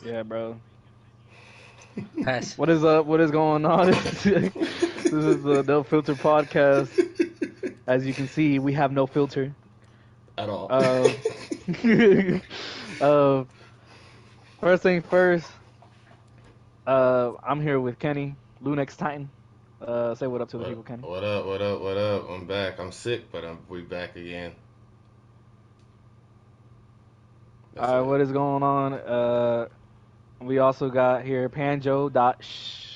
Yeah, bro. Pass. What is up? What is going on? This is the No Filter podcast. As you can see, we have no filter. At all. Uh, uh, first thing first, I'm here with Kenny, Lunex Titan. Say what up to the people, Kenny. What up? What up? What up? I'm back. I'm sick, but we back again. That's it. What is going on? We also got here Panjo dot shh.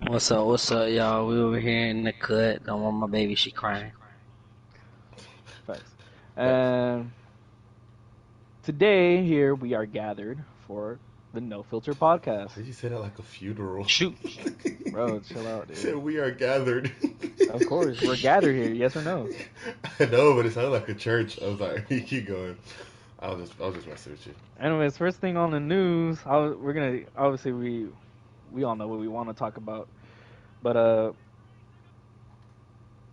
What's up, y'all? We over here in the cut. Don't want my baby, she crying. Facts. Facts. And today here we are gathered for the No Filter podcast. Did you say that like a funeral? Shoot. Bro, chill out, You dude. said we are gathered. Of course, we're gathered here. Yes or no? I know, but it sounded like a church. I was like, you keep going. I was just messing with you. Anyways, first thing on the news, we're gonna obviously we all know what we want to talk about, but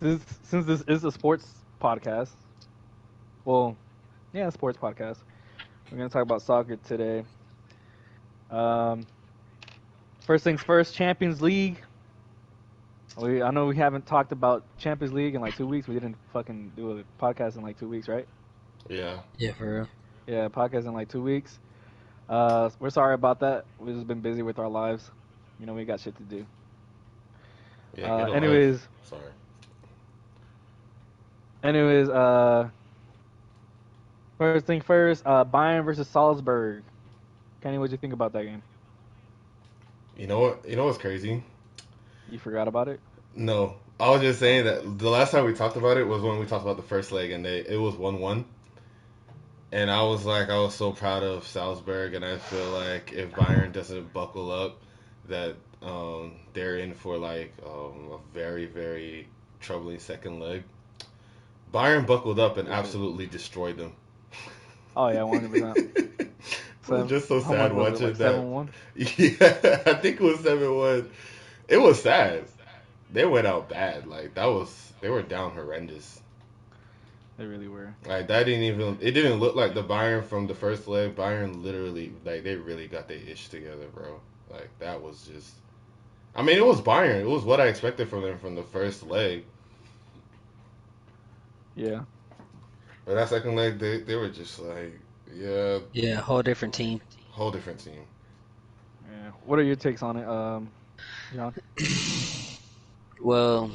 since this is a sports podcast, well, yeah, sports podcast, we're gonna talk about soccer today. Um, First things first, Champions League. I know we haven't talked about Champions League in like 2 weeks. We didn't fucking do a podcast in like 2 weeks, right? Yeah. Yeah, for real. Yeah, podcast in like 2 weeks. We're sorry about that. We've just been busy with our lives. You know, we got shit to do. Yeah. Get a life. Anyways, Sorry. anyways, first thing first, Bayern versus Salzburg. Kenny, what'd you think about that game? You know what? You know what's crazy? You forgot about it? No, I was just saying that the last time we talked about it was when we talked about the first leg, and it was 1-1. And I was like, I was so proud of Salzburg, and I feel like if Bayern doesn't buckle up, that they're in for like a very, very troubling second leg. Bayern buckled up and For sure. absolutely destroyed them. Oh yeah, 100%. It was just so How sad much was it? watching Like that. 7-1? Yeah, I think it was 7-1. It was sad. They went out bad. Like they were down horrendous. They really were. Like that didn't even. It didn't look like the Bayern from the first leg. Bayern literally, like they really got their ish together, bro. Like that was just. I mean, it was Bayern. It was what I expected from them from the first leg. Yeah. But that second leg, they were just like, yeah, Yeah, whole different team. whole different team. Yeah. What are your takes on it, John? Well,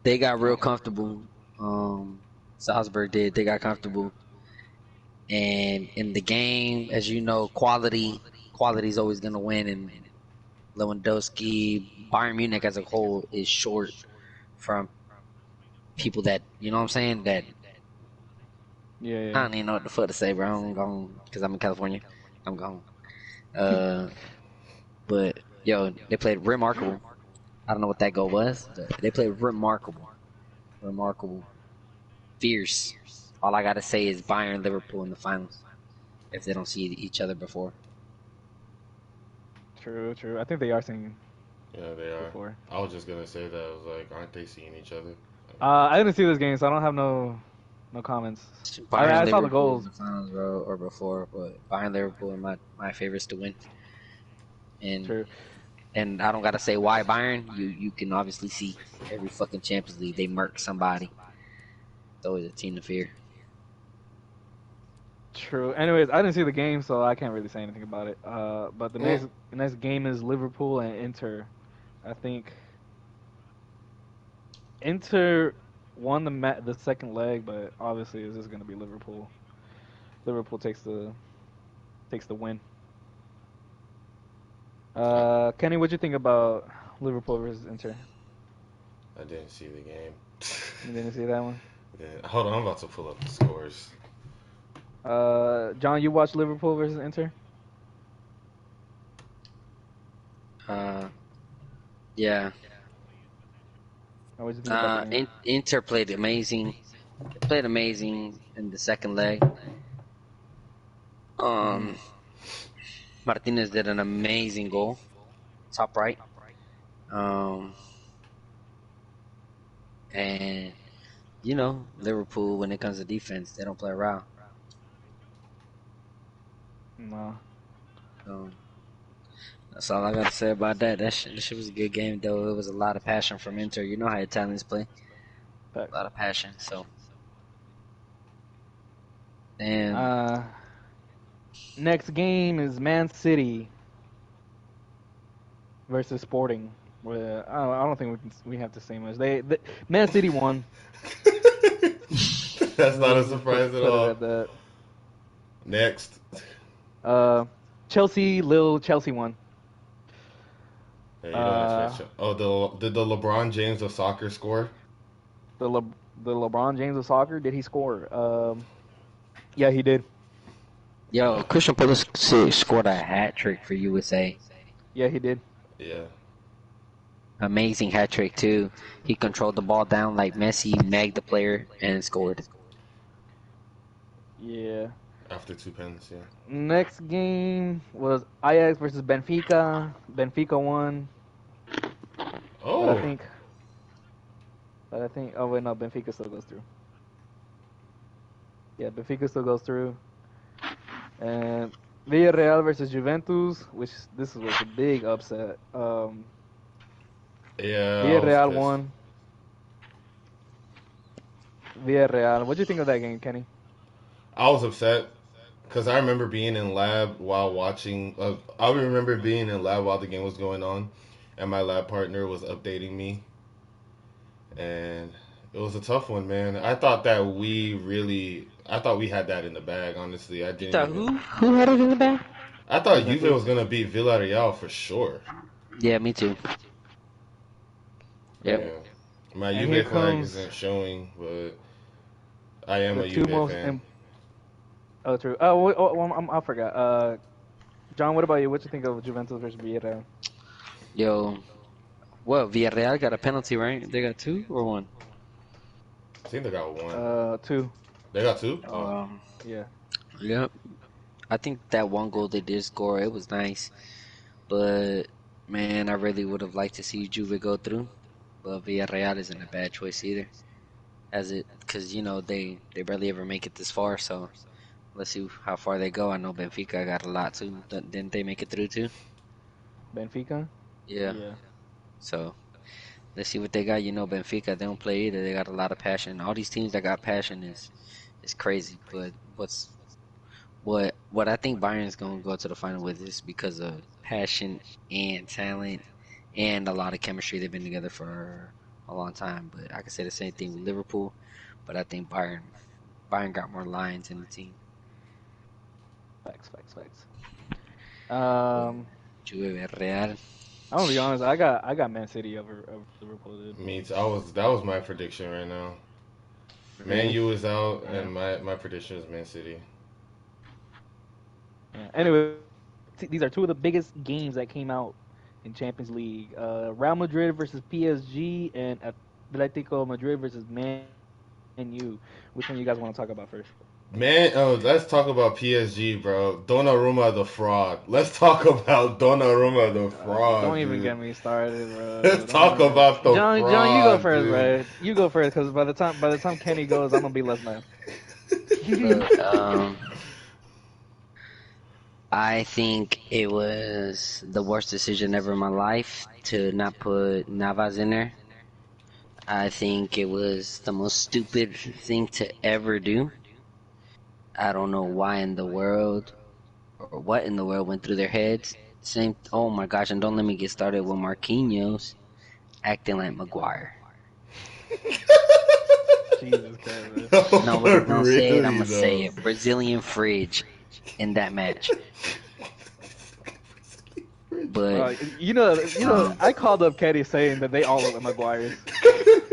they got real comfortable. Salzburg did. They got comfortable. And in the game, as you know, quality is always going to win. And Lewandowski, Bayern Munich as a whole is short from people that, you know what I'm saying, that Yeah, I yeah. don't even know what the fuck to say, bro. I'm gone because I'm in California. I'm gone. Uh, but yo, they played remarkable. I don't know what that goal was, but they played remarkable, fierce. All I gotta say is Bayern Liverpool in the finals if they don't see each other before. True, true. I think they are singing Yeah, they are. before. I was just gonna say that. I was like, aren't they seeing each other? I didn't see this game, so I don't have no comments. Bayern I saw the Liverpool in goals. the finals, bro, or before, but Bayern Liverpool are my favorites to win. And True. and I don't gotta say why Bayern. You can obviously see every fucking Champions League they murk somebody. It's always a team to fear. True. Anyways, I didn't see the game, so I can't really say anything about it. But Well, the next game is Liverpool and Inter. I think Inter won the second leg, but obviously this is going to be Liverpool. Liverpool takes the win. I, Kenny, what'd you think about Liverpool versus Inter? I didn't see the game. You didn't see that one? Yeah, hold on, I'm about to pull up the scores. John, you watched Liverpool versus Inter? Uh, yeah. What'd you think about the game? Inter played amazing. They played amazing in the second leg. Hmm. Um, Martinez did an amazing goal, top right. Um, and you know Liverpool when it comes to defense, they don't play around. No. Um, that's all I gotta say about that. That shit was a good game, though. It was a lot of passion from Inter. You know how Italians play. A Facts. lot of passion. So, and Uh, next game is Man City versus Sporting. Where I don't think we have to say much. Man City won. That's not a Let's just surprise at put it all. at that. Next. Uh, Chelsea won. Yeah, you don't Uh, expect. Did the LeBron James of soccer score? the Le, the LeBron James of soccer, did he score? Yeah, he did. yo, Christian Pulisic scored a hat trick for USA. Yeah, he did. Yeah. Amazing hat trick too. He controlled the ball down like Messi, magged the player, and scored. Yeah. After 2 pens, yeah. Next game was Ajax versus Benfica. Benfica won, but I Oh, think, oh wait, no, Benfica still goes through. Yeah, Benfica still goes through. And Villarreal versus Juventus, which this was a big upset. yeah, I was Villarreal pissed. won. Villarreal. What do you think of that game, Kenny? I was upset because I remember being in lab while watching. I remember being in lab while the game was going on, and my lab partner was updating me, and it was a tough one, man. I thought we had that in the bag. Honestly, I You didn't thought even. who had it in the bag? I thought Juve Juventus. was gonna beat Villarreal for sure. Yeah, me too. Yep. Yeah, my And here Juve flag comes isn't showing, but I am the a two Juve most. fan. Oh, true. I forgot. John, what about you? What you think of Juventus versus Villarreal? Yo, what? Villarreal got a penalty, right? They got two or one? I think they got one. Two. They got two. Oh, Um, Yeah. yep. I think that one goal they did score, it was nice. But man, I really would have liked to see Juve go through. But Villarreal isn't a bad choice either, as it because they barely ever make it this far. So let's see how far they go. I know Benfica got a lot too. Didn't they make it through too? Benfica. Yeah. Yeah. So let's see what they got. Benfica, they don't play either. They got a lot of passion. All these teams that got passion is crazy. But what I think Bayern's gonna go to the final with is because of passion and talent and a lot of chemistry. They've been together for a long time. But I could say the same thing with Liverpool. But I think Bayern got more lions in the team. Facts. Um, Juve Real. I'm gonna be honest. I got Man City over Liverpool, dude. me too. That was my prediction right now. Man Really? U is out, Yeah. and my prediction is Man City. Yeah. Anyway, these are two of the biggest games that came out in Champions League. Real Madrid versus PSG and Atletico Madrid versus Man U. Which one you guys want to talk about first? Man, let's talk about PSG, bro. Donnarumma the fraud. Let's talk about Donnarumma the fraud, Don't even dude. get me started, bro. Let's Don't talk even get. about the John, you go fraud, first, dude. bro. You go first, because by the time Kenny goes, I'm gonna be less mad. Look, I think it was the worst decision ever in my life to not put Navas in there. I think it was the most stupid thing to ever do. I don't know why in the world or what in the world went through their heads. Same. Oh my gosh! And don't let me get started with Marquinhos acting like Maguire. Jesus Christ, man. Nobody's gonna say it. I'm Really gonna say though. it. Brazilian fridge in that match. But I called up Kenny saying that they all look like Maguires.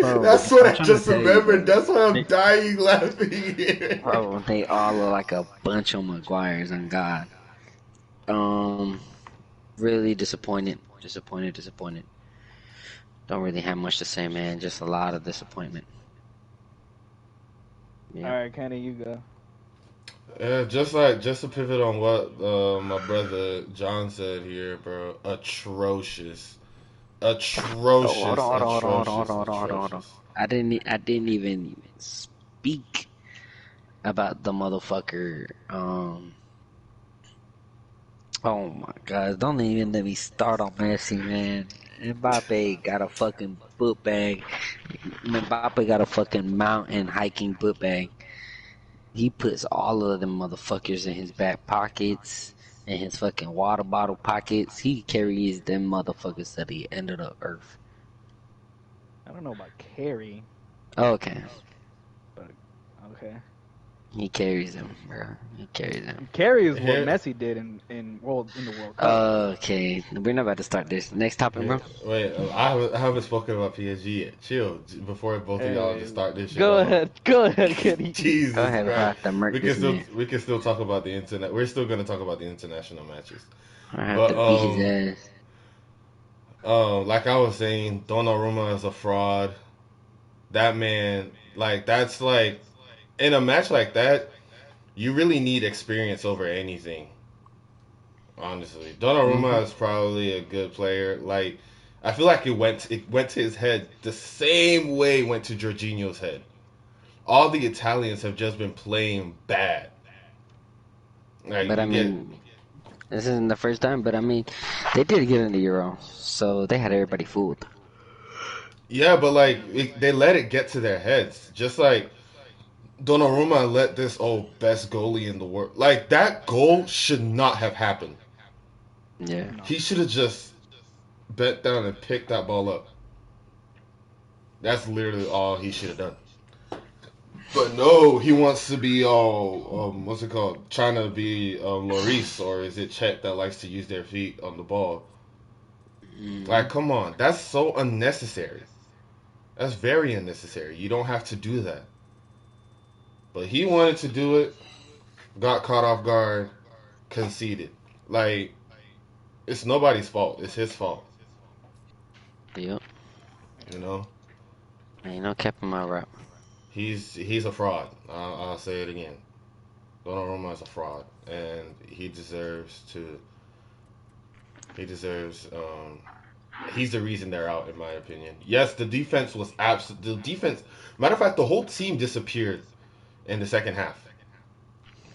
bro, That's what I'm I trying to just tell you, remembered. bro. That's why I'm They, dying laughing here. bro, they all look like a bunch of Maguires on God. Um, really disappointed. Disappointed. Don't really have much to say, man. Just a lot of disappointment. All Yeah. right, Kenny, you go. Just to pivot on what my brother John said here, bro. Oh, hold on, Atrocious. hold on. I didn't even speak about the motherfucker. Oh my God! Don't even let me start on Messi, man. Mbappe got a fucking book bag. Mbappe got a fucking mountain hiking book bag. He puts all of them motherfuckers in his back pockets, in his fucking water bottle pockets. He carries them motherfuckers to the end of the earth. I don't know about carry, Okay. but okay. He carries them, bro. He carries them. Carry is what Here, Messi did in the World Cup. Okay. We're not about to start this. Next topic, bro. wait, I haven't spoken about PSG yet. Chill, before both of y'all just Hey, start this shit off. go ahead, Kenny. Go Jesus ahead before I Christ, have to murk this man. we can still talk about the internet. We're still gonna talk about the international matches, I have but to beat his ass. like I was saying, Donnarumma is a fraud. That man, like that's like in a match like that, you really need experience over anything. Honestly, Hmm. Donnarumma is probably a good player. Like, I feel like it went to his head the same way it went to Jorginho's head. All the Italians have just been playing bad. Like But I you get, mean, this isn't the first time, but I mean, they did get in the Euro, so they had everybody fooled. yeah, but like they let it get to their heads. Just like Donnarumma let this best goalie in the world. Like that goal should not have happened. Yeah. No, He should have just bent down and picked that ball up. That's literally all he should have done. But no, he wants to be all what's it called? Trying to be Lloris, or is it Chet that likes to use their feet on the ball? Hmm. Like, come on, that's so unnecessary. That's very unnecessary. You don't have to do that. But he wanted to do it, got caught off guard, conceded. Like, it's nobody's fault. It's his fault. Yep. You know, Ain't no cap in my rap. he's a fraud. I'll say it again. Donnarumma is a fraud, and he deserves to. He deserves he's the reason they're out, in my opinion. Yes, the defense was absolute. The defense, matter of fact, the whole team disappeared in the second half.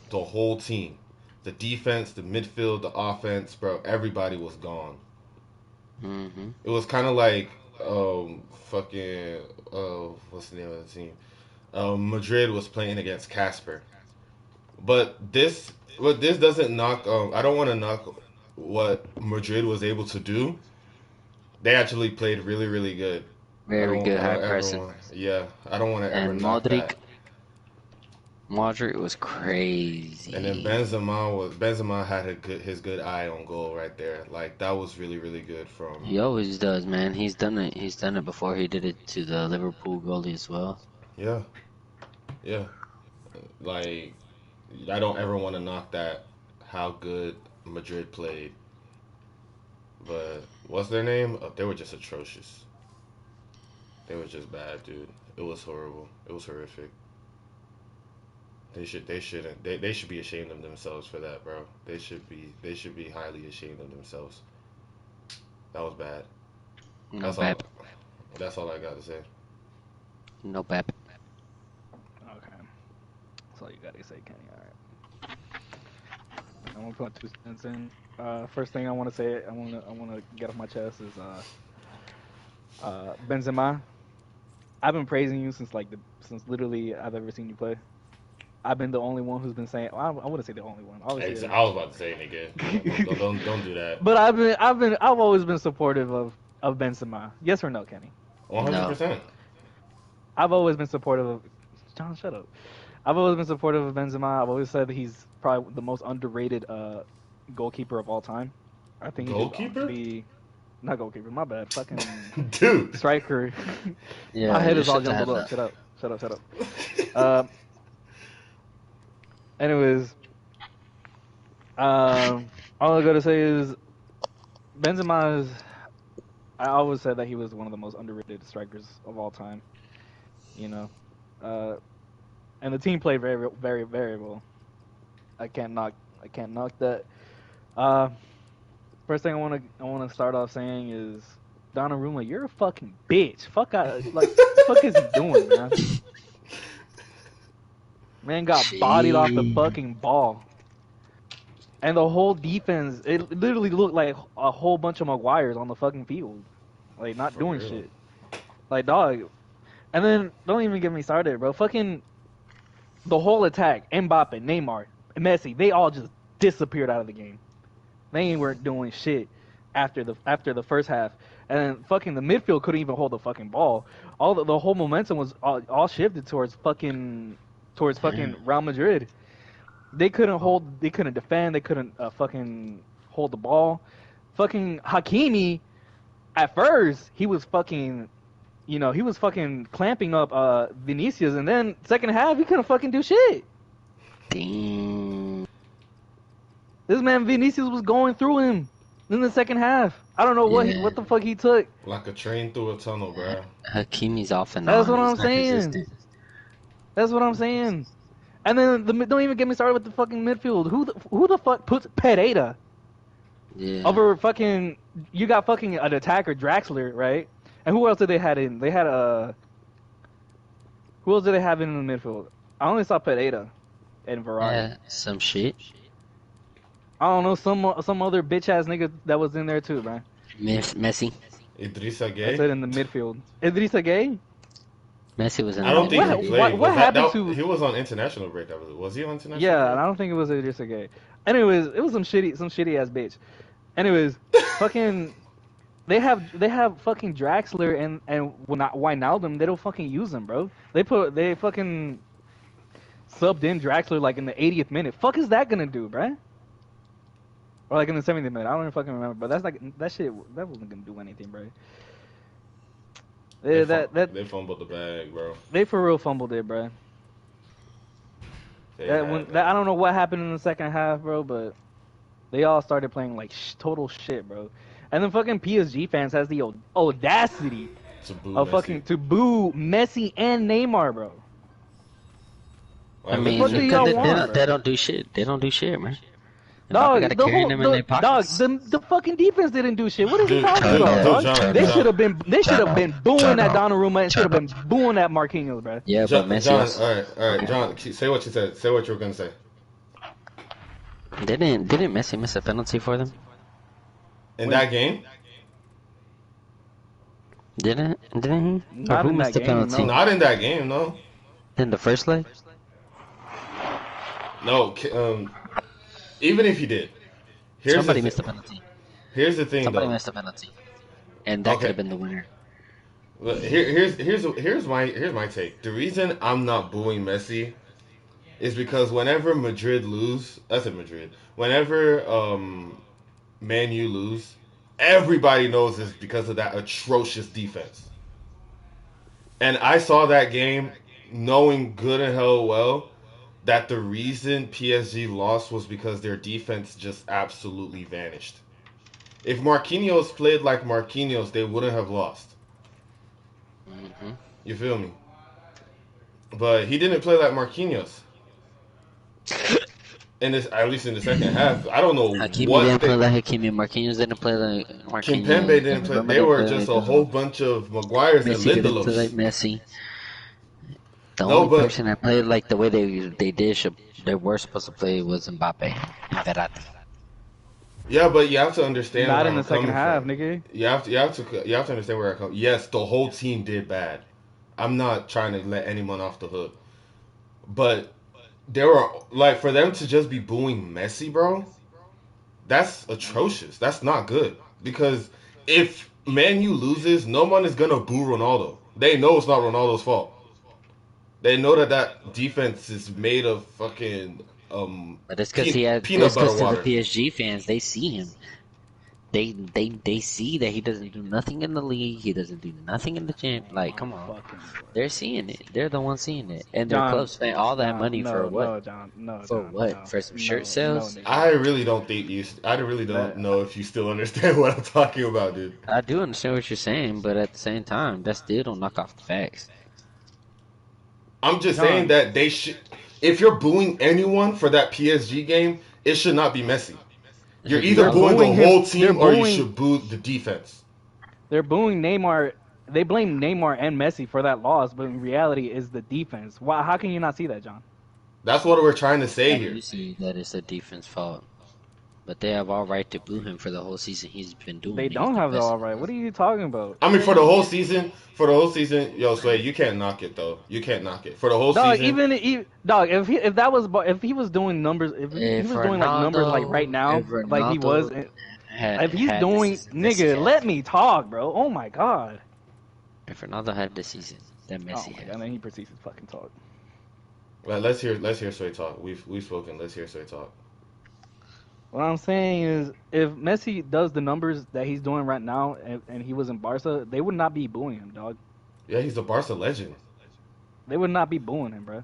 The whole team, the defense, the midfield, the offense, bro. Everybody was gone. Hmm. It was kind of like fucking what's the name of the team? Madrid was playing against Casper, but this doesn't knock. I don't want to knock what Madrid was able to do. They actually played really, really good. Very good I high don't ever pressing. want. Yeah, I don't want to ever And knock that. Modric was And then crazy. Benzema had his good eye on goal right there. Like that was really, really good from. He always does, man. He's done it. He's done it before. He did it to the Liverpool goalie as well. Yeah, yeah. Like I don't ever want to knock that. How good Madrid played, but what's their name? They were just atrocious. They were just bad, dude. It was horrible. It was horrific. They shouldn't they should be ashamed of themselves for that, bro. They should be highly ashamed of themselves. That was bad. No That's all bap. that's all I got to say. No bap. okay. That's all you gotta say, Kenny. All right. I'm gonna put 2 cents in. First thing I want to say, I want to get off my chest is Benzema. I've been praising you since literally I've ever seen you play. I've been the only one who's been saying. Well, I wouldn't say the only one. Obviously, I was about to say it again. Don't do that. but I've always been supportive of Benzema. Yes or no, Kenny? No. 100%. I've always been supportive of. John, shut up. I've always been supportive of Benzema. I've always said that he's probably the most underrated goalkeeper of all time. I think he should Goalkeeper? be not goalkeeper. My bad. Fucking Dude. striker. My Yeah, head you is all should have jumbled up. that. Shut up. Shut up. Shut up. Uh, anyways, all I gotta say is Benzema is. I always said that he was one of the most underrated strikers of all time. You know, uh, and the team played very, very, very well. I can't knock. I can't knock that. Uh, First thing I want to start off saying is Donnarumma, you're a fucking bitch. Fuck out. Like, the fuck is he doing, man? Man got bodied off the Gee. fucking ball. and the whole defense, it literally looked like a whole bunch of Maguires on the fucking field, like not For doing real. shit. Like dog, and then don't even get me started, bro. Fucking the whole attack, Mbappe, Neymar, Messi, they all just disappeared out of the game. They weren't doing shit after the first half, and then fucking the midfield couldn't even hold the fucking ball. All the whole momentum was all shifted towards fucking Real Madrid. They couldn't hold, they couldn't defend, they couldn't fucking hold the ball. Fucking Hakimi, at first he was fucking, he was fucking clamping up Vinicius, and then second half he couldn't fucking do shit. Damn. This man Vinicius was going through him in the second half. I don't know what the fuck he took. Like a train through a tunnel, bro. Hakimi's off and That's on. what I'm He's not saying. consistent. That's what I'm saying. And then don't even get me started with the fucking midfield. Who the fuck puts Pereira Yeah. over fucking? You got fucking an attacker Draxler, right? And who else did they had in? They had who else did they have in the midfield? I only saw Pereira and Verratti. Yeah, some shit. I don't know, some other bitch ass nigga that was in there too, man. Messi. Idrissa I Gueye. said in the midfield. Idrissa Gueye? Messi was in I don't think What- he what- played. what Was happened that, to- He was on international break, I believe. Was he on international Yeah, and break? I don't think it was Idrissa Gueye. Anyways, it was some shitty ass bitch. Anyways, fucking, they have fucking Draxler and Wijnaldum. They don't fucking use them, bro. They fucking subbed in Draxler like in the 80th minute. Fuck is that gonna do, bruh? Or like in the 70th minute. I don't even fucking remember. But that's like that shit. That wasn't gonna do anything, bro. They They fumbled the bag, bro. for real fumbled it, bro. They had I don't know what happened in the second half, bro, but they all started playing like total shit, bro. And then fucking PSG fans has the audacity to boo of Messi. fucking to boo Messi and Neymar, bro. I Like, mean, What do because y'all they, want, don't, bro? they don't do shit. They don't do shit, man. Dog, gotta the carry whole them in their pockets. the fucking defense didn't do shit. What is he Dude, talking dude, about, dude, dog? John, They John. should have been booing at John. Donnarumma and should have been booing at Marquinhos, bro. Yeah, John, but Messi John, also, all right, John. Say what you said. Say what you were gonna say. didn't Messi miss a penalty for them? In When- that game, Didn't he? Or Not who in missed that the game, penalty? no. not in that game, no, In the first leg? no. Even if he did, here's Somebody the missed a penalty. Here's the thing, Somebody though. missed a penalty, and that Okay. could have been the winner. Well, here's my take. The reason I'm not booing Messi is because whenever Madrid lose, I said Madrid. Whenever Man U lose, everybody knows it's because of that atrocious defense. And I saw that game knowing good and hell well that the reason PSG lost was because their defense just absolutely vanished. If Marquinhos played like Marquinhos, they wouldn't have lost. Mm-hmm. You feel me? But he didn't play like Marquinhos. At least in the second half, I don't know Hakimi what didn't they, play like Hakimi. Marquinhos didn't play like Marquinhos. Kimpembe didn't play. Donnarumma They didn't were play just like a whole bunch of Maguires and Messi didn't play like Lindelofs. Messi. The No, only but- person that played like the way they were supposed to play was Mbappe and Verratti. Yeah, but you have to understand. Not where in the I'm second coming half, from. nigga. You have to understand where I come. Yes, the whole team did bad. I'm not trying to let anyone off the hook, but there were like for them to just be booing Messi, bro. That's atrocious. That's not good because if Man U loses, no one is gonna boo Ronaldo. They know it's not Ronaldo's fault. They know that defense is made of fucking But it's because peanut it's butter because to water. the PSG fans, they see him. They see that he doesn't do nothing in the league. He doesn't do nothing in the gym. Like, come on, Fucking they're seeing it. They're the ones seeing it, and their John, clubs spent all that John, money no, for what? No, John, no, For John, what? no, For some no, shirt sales? no, nigga. I really don't think you. I really don't know if you still understand what I'm talking about, dude. I do understand what you're saying, but at the same time, that still don't knock off the facts. I'm just John. saying that they should. If you're booing anyone for that PSG game, it should not be Messi. You're either They're booing the booing him- whole they're team or you booing- should boo the defense. They're booing Neymar. They blame Neymar and Messi for that loss, but in reality, is the defense. Why? How can you not see that, John? That's what we're trying to say How do here. you see that it's a defense fault? But they have all right to boo him for the whole season he's been doing They it. He's don't the have the best. all right. What are you talking about? I mean, for the whole season, yo, Sway, you can't knock it though. You can't knock it for the whole Dog, season. dog, if that was if he was doing numbers, if he If was doing like numbers like right now, like he was, Ronaldo if he's had the doing, season Messi nigga, had, let me talk, bro. Oh my god. if Ronaldo had the season that Oh Messi my had, god. And then he proceeds to fucking talk. Well, let's hear Sway talk. We've spoken. Let's hear Sway talk. What I'm saying is, if Messi does the numbers that he's doing right now, and he was in Barca, they would not be booing him, dog. Yeah, he's a Barca legend. They would not be booing him, bro. Yeah,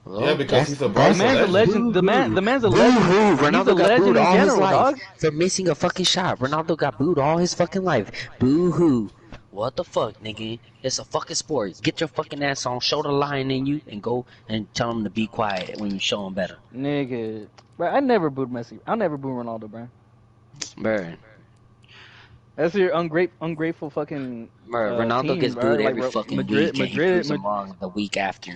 well, because he's a The Barca man's a legend. legend. The man's a legend. Boo-hoo. He's a Ronaldo got legend booed in all his general, life dog. for missing a fucking shot. Ronaldo got booed all his fucking life. Boo-hoo. What the fuck, nigga? It's a fucking sport. Get your fucking ass on, show the lion in you, and go and tell him to be quiet when you show him better. Nigga, bro, I never booed Messi. I never booed Ronaldo, bro. Bruh. That's your ungrateful fucking Ronaldo team, gets bro. booed Like every fucking Madrid, week, and he proves Madrid, them wrong the week after.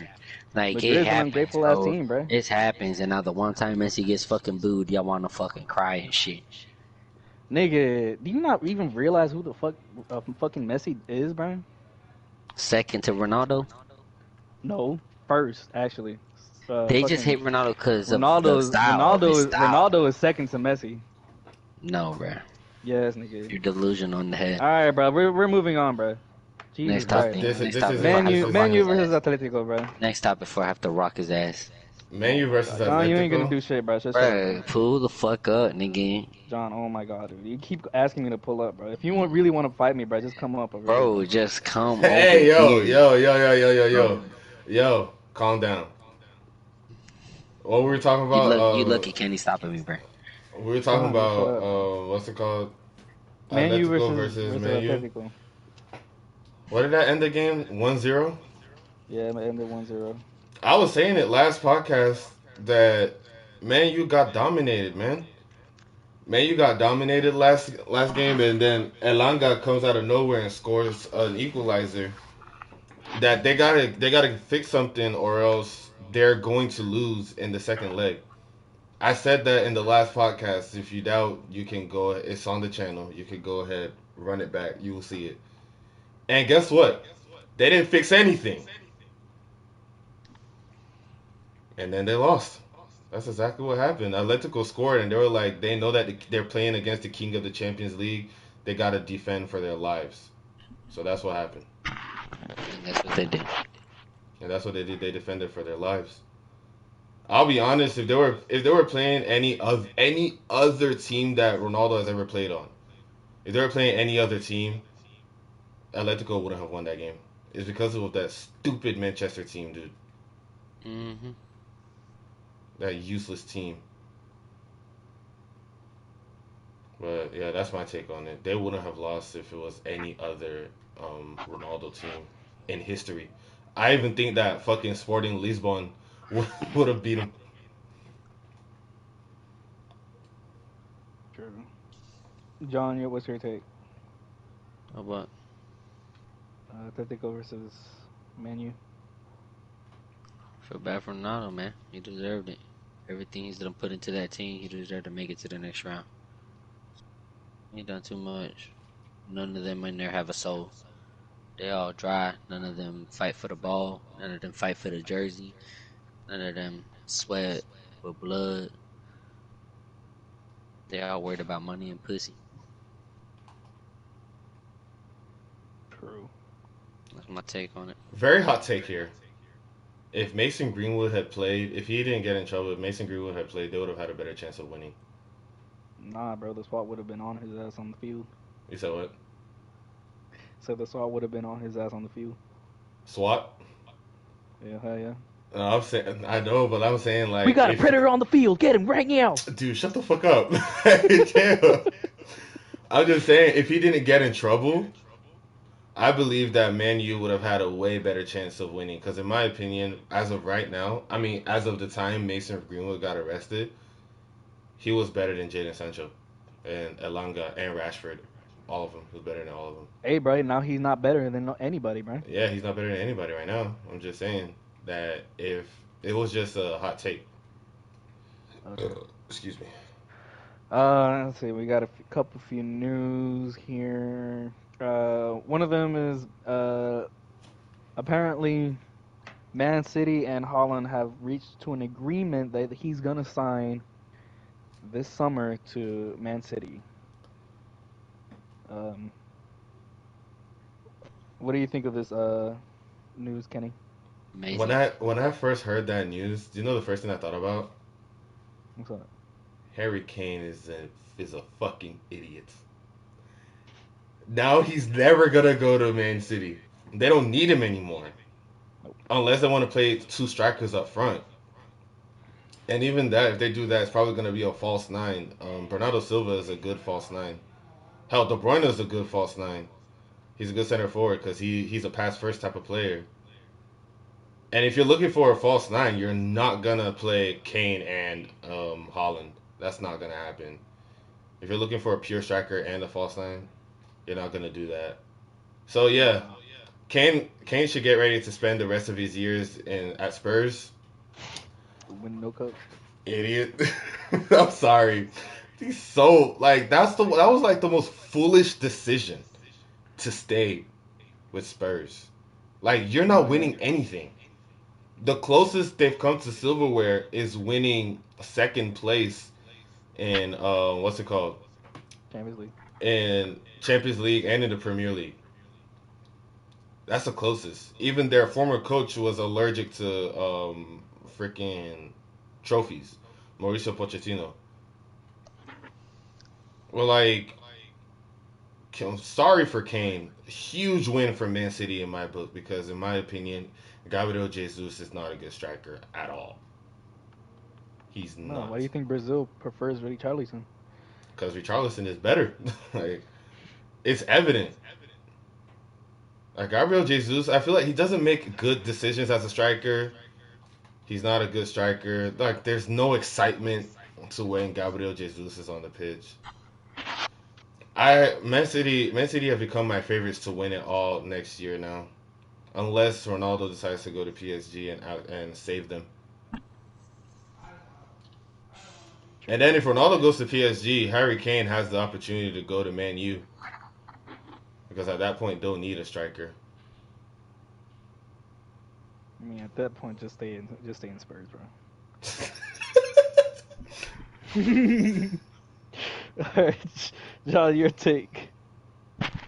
Like, it Madrid's an happens, ungrateful ass bro. team, bro. It happens, and now the one time Messi gets fucking booed, y'all want to fucking cry and shit. Nigga, do you not even realize who the fuck fucking Messi is, bro? Second to Ronaldo, No, first actually. they just Fucking hate Ronaldo because of the style of his style. Ronaldo is second to Messi. No, bro. Yes, nigga. You're delusional on the head. All right, bro. We're moving on, bro. Jesus Next Christ. topic. This Next is topic. Man before I U- have to Man rock U his versus ass. Atletico, bro. Next topic before I have to rock his ass. Man U versus John, you ain't gonna Atletico. do shit, bro. Just shut up, Bro, pull the fuck up, nigga. John. Oh my god, dude. You keep asking me to pull up, bro. If you really want to fight me, bro, just come up over here. Bro, just come Hey, over here. yo, yo, calm down. What we were talking You about? look, you lucky Kenny stopping me, bro. We were talking John, just shut about up, bro. what's it called? Man U Atletico versus versus Man U. Atletico. What did that end the game? 1-0? Yeah, it ended 1-0. I was saying it last podcast that Man U got dominated, man. Man U got dominated last game, and then Elanga comes out of nowhere and scores an equalizer. That they gotta fix something, or else they're going to lose in the second leg. I said that in the last podcast. If you doubt, you can go. It's on the channel. You can go ahead, run it back. You will see it. And guess what? They didn't fix anything, and then they lost. That's exactly what happened. Atletico scored, and they were like, they know that they're playing against the king of the Champions League. They got to defend for their lives. So that's what happened, And that's what they did. and that's what they did. They defended for their lives. I'll be honest. If they were playing any other team that Ronaldo has ever played on, if they were playing any other team, Atletico wouldn't have won that game. It's because of that stupid Manchester team, dude. Mm-hmm. That useless team. But yeah, that's my take on it. They wouldn't have lost if it was any other Ronaldo team in history. I even think that fucking Sporting Lisbon would have beat them. True. John, what's your take? Oh, what? Atletico versus Man U. Feel bad for Ronaldo, man. He deserved it. Everything he's done put into that team, he deserved to make it to the next round. He done too much. None of them in there have a soul. They all dry. None of them fight for the ball. None of them fight for the jersey. None of them sweat with blood. They all worried about money and pussy. True. That's my take on it. Very hot take here. If Mason Greenwood had played, if he didn't get in trouble, if Mason Greenwood had played, they would have had a better chance of winning. Nah, bro. The SWAT would have been on his ass on the field. You said what? So the SWAT would have been on his ass on the field. SWAT? Yeah, hell yeah. I'm saying I know, but I'm saying like We got a predator on the field. Get him right now. Dude, shut the fuck up. Damn. I'm just saying, if he didn't get in trouble, I believe that Man U would have had a way better chance of winning. Because in my opinion, as of right now, I mean, as of the time Mason Greenwood got arrested, he was better than Jadon Sancho and Elanga and Rashford. All of them. He was better than all of them. Hey, bro. Now he's not better than anybody, bro. Yeah, he's not better than anybody right now. I'm just saying that if it was just a hot take. Okay. Excuse me. Let's see. We got a couple few news here. One of them is apparently Man City and Holland have reached to an agreement that he's gonna sign this summer to Man City. Um, what do you think of this news, Kenny? When Amazing. I first heard that news, do you know the first thing I thought about? What's up? Harry Kane is a fucking idiot. Now he's never gonna go to Man City. They don't need him anymore Nope. unless they want to play two strikers up front. And even that, if they do that, it's probably gonna be a false nine. Bernardo Silva is a good false nine. Hell, De Bruyne is a good false nine. He's a good center forward because he's a pass first type of player. And if you're looking for a false nine, you're not gonna play Kane and Holland. That's not gonna happen. If you're looking for a pure striker and a false nine, you're not gonna do that. So yeah, No. Kane should get ready to spend the rest of his years in at Spurs. Win no cups. Idiot. I'm sorry. He's so like that was like the most foolish decision to stay with Spurs. Like you're No, not yeah. winning anything. The closest they've come to silverware is winning second place in what's it called? Champions League. In Champions League and in the Premier League. That's the closest. Even their former coach was allergic to freaking trophies. Mauricio Pochettino. Well, like, I'm sorry for Kane. Huge win for Man City in my book because, in my opinion, Gabriel Jesus is not a good striker at all. He's No, why not. do you think Brazil prefers Richarlison? Because Richarlison is better. Like, it's evident. Like, Gabriel Jesus, I feel like he doesn't make good decisions as a striker. He's not a good striker. Like, there's no excitement to when Gabriel Jesus is on the pitch. Man City have become my favorites to win it all next year now, unless Ronaldo decides to go to PSG and save them. And True. then if Ronaldo goes to PSG, Harry Kane has the opportunity to go to Man U because at that point they'll need a striker. I mean, at that point, just stay in Spurs, bro. All right, John, your take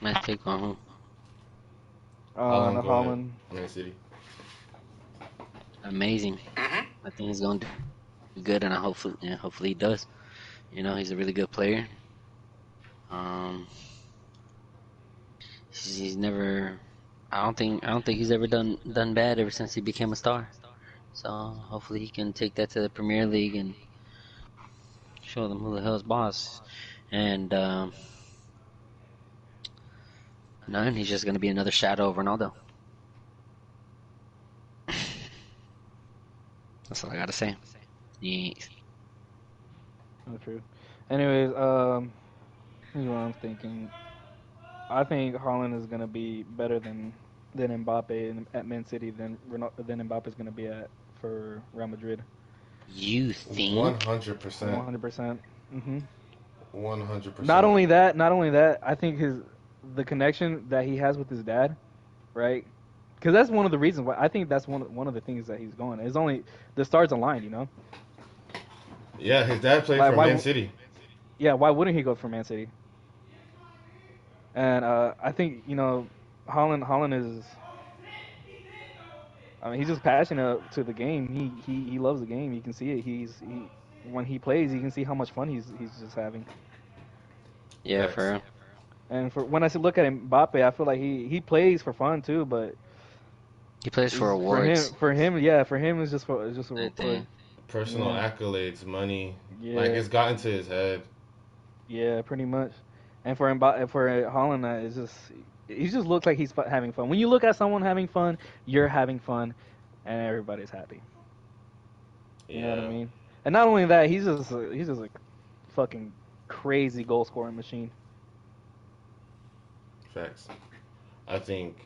My take on who? on Holland going Holland. to Man City. Amazing. I think he's going to do good, and hopefully he does. You know, he's a really good player. Um, he's never. I don't think he's ever done bad ever since he became a star. So hopefully he can take that to the Premier League and show them who the hell's boss. And no, and he's just gonna be another shadow of Ronaldo. That's all I gotta say. Yes. Oh, true. Anyways, here's what I'm thinking. I think Holland is gonna be better than Mbappe at Man City than Mbappe's gonna be at for Real Madrid. You One think? hundred percent. 100%. hmm 100%. Not only that, I think the connection that he has with his dad, right? Because that's one of the reasons why I think that's one of the things that he's going. It's only the stars aligned, you know. Yeah, his dad played Like for Man City. yeah, why wouldn't he go for Man City? And I think Holland is. I mean, he's just passionate to the game. He loves the game. You can see it. When he plays, you can see how much fun he's just having. Yeah, for Facts. real. And for when I look at Mbappe, I feel like he plays for fun too, but He plays for it's awards. for him it's just Same for thing. Personal yeah accolades, money. Like, yeah it's gotten to his head. yeah pretty much. And for Holland, it's just he just looks like he's having fun. When you look at someone having fun, you're having fun, and everybody's happy. You know what I Yeah. mean? And not only that, he's just a fucking crazy goal scoring machine. Facts. I think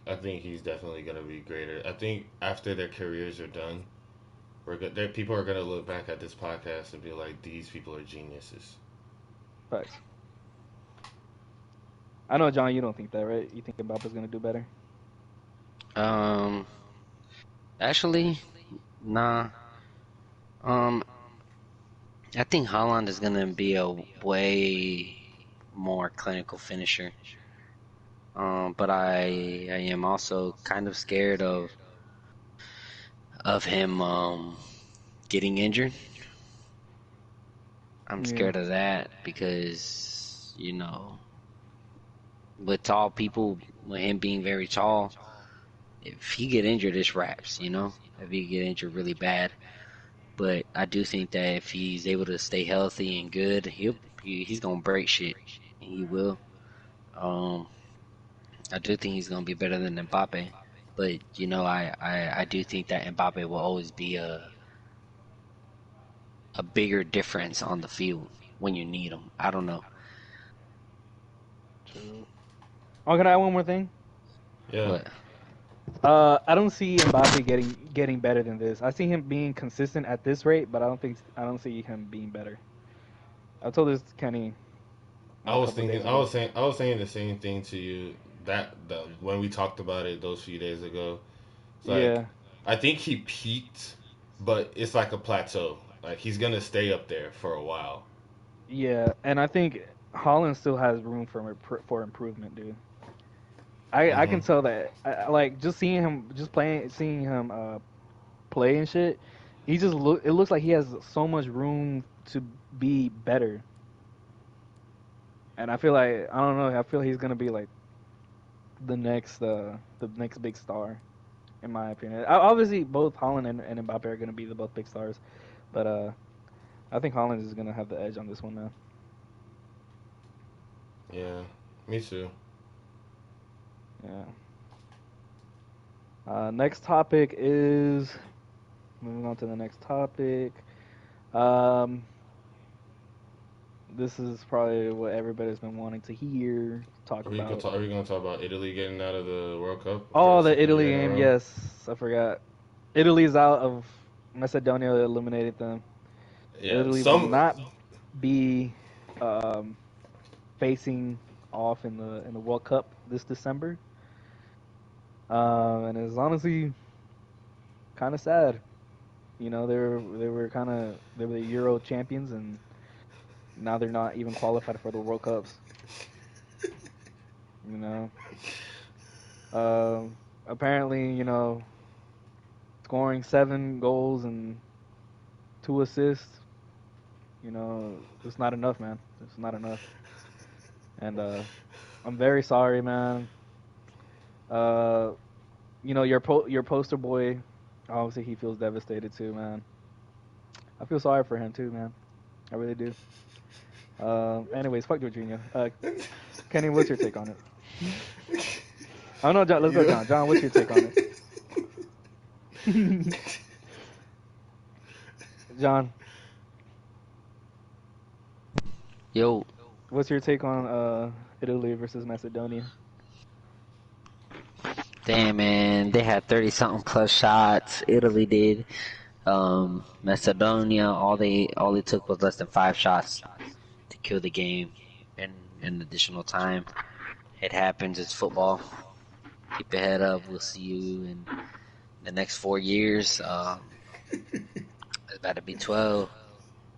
he's definitely gonna be greater. I think after their careers are done, people are gonna look back at this podcast and be like, these people are geniuses. Facts. I know, John. You don't think that, right? You think Mbappe's gonna do better? Um, actually, nah. Um, I think Holland is gonna be a way more clinical finisher. But I am also kind of scared of him getting injured. I'm Yeah. scared of that because, you know, with tall people, with him being very tall, if he get injured, it's wraps, you know? If he get injured really bad. But I do think that if he's able to stay healthy and good, he's gonna break shit. And he will. Um, I do think he's gonna be better than Mbappe. But you know, I do think that Mbappe will always be a bigger difference on the field when you need him. I don't know. True. Oh, can I add one more thing? Yeah. What? I don't see Mbappe getting better than this. I see him being consistent at this rate, but I don't see him being better. I told this to Kenny I a was couple of thinking, days ago. I was saying the same thing to you that when we talked about it those few days ago. It's like Yeah, I think he peaked, but it's like a plateau. Like he's gonna stay up there for a while. yeah, and I think Holland still has room for improvement, dude. I Hmm. can tell that. Like just seeing him, just playing, seeing him play and shit. He just look. It looks like he has so much room to be better. And I feel like I don't know. I feel he's gonna be like the next big star, in my opinion. Obviously, both Holland and Mbappe are gonna be the both big stars, but I think Holland is gonna have the edge on this one, man. Yeah, me too. Yeah. Next topic is moving on to the next topic. Um, this is probably what everybody's been wanting to hear talk about. Are we gonna talk about Italy getting out of the World Cup for Oh, the the second Italy year in a game. row? Yes, I forgot. Italy's out of Macedonia. Eliminated them. Yeah, Italy will some. not be um, facing off in the World Cup this December, and it's honestly kind of sad. You know, they were the Euro champions, and now they're not even qualified for the World Cups. You know, apparently, scoring 7 goals and 2 assists. It's not enough, man. It's not enough, and I'm very sorry, man. Uh, your poster boy. Obviously, he feels devastated too, man. I feel sorry for him too, man. I really do. Anyways, fuck Jorginho. Kenny, what's your take on it? Oh no, John. Let's go, Yeah. John. John, what's your take on it? John, Yo, what's your take on Italy versus Macedonia? damn man, they had 30 something plus shots. Italy did. Macedonia, all they took was less than 5 shots to kill the game in additional time. It happens. It's football. Keep your head up. We'll see you in the next 4 years. It's about to be 12.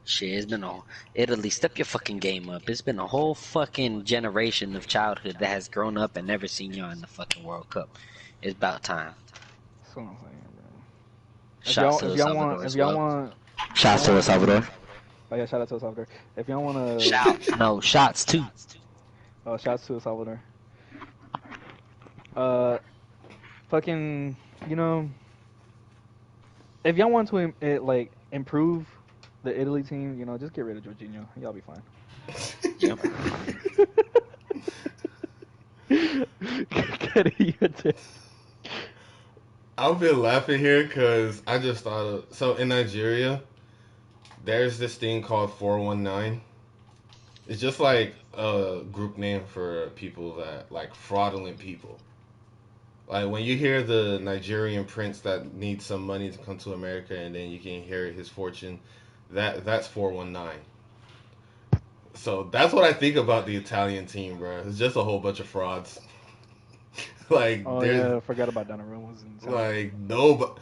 Shit, it's been a Italy. Step your fucking game up. It's been a whole fucking generation of childhood that has grown up and never seen y'all in the fucking World Cup. It's about time. That's what I'm saying, bro. If Shouts y'all, to if El y'all want, Salvador if as y'all well. want, if y'all Shouts to El want Salvador. to, oh yeah, shout out to El Salvador. If y'all want to, Shout. No, shots too. shouts to El Salvador. Uh, fucking, you know, if y'all want to like improve the Italy team, just get rid of Jorginho. Y'all be fine. Yep. Get your take. I've been laughing here because I just thought of so in Nigeria, there's this thing called 419. It's just like a group name for people that like fraudulent people. Like when you hear the Nigerian prince that needs some money to come to America and then you can inherit his fortune, that's 419. So that's what I think about the Italian team, bro. It's just a whole bunch of frauds. Like Oh there's yeah, I forgot about Donnarumma was in Italian. like no, but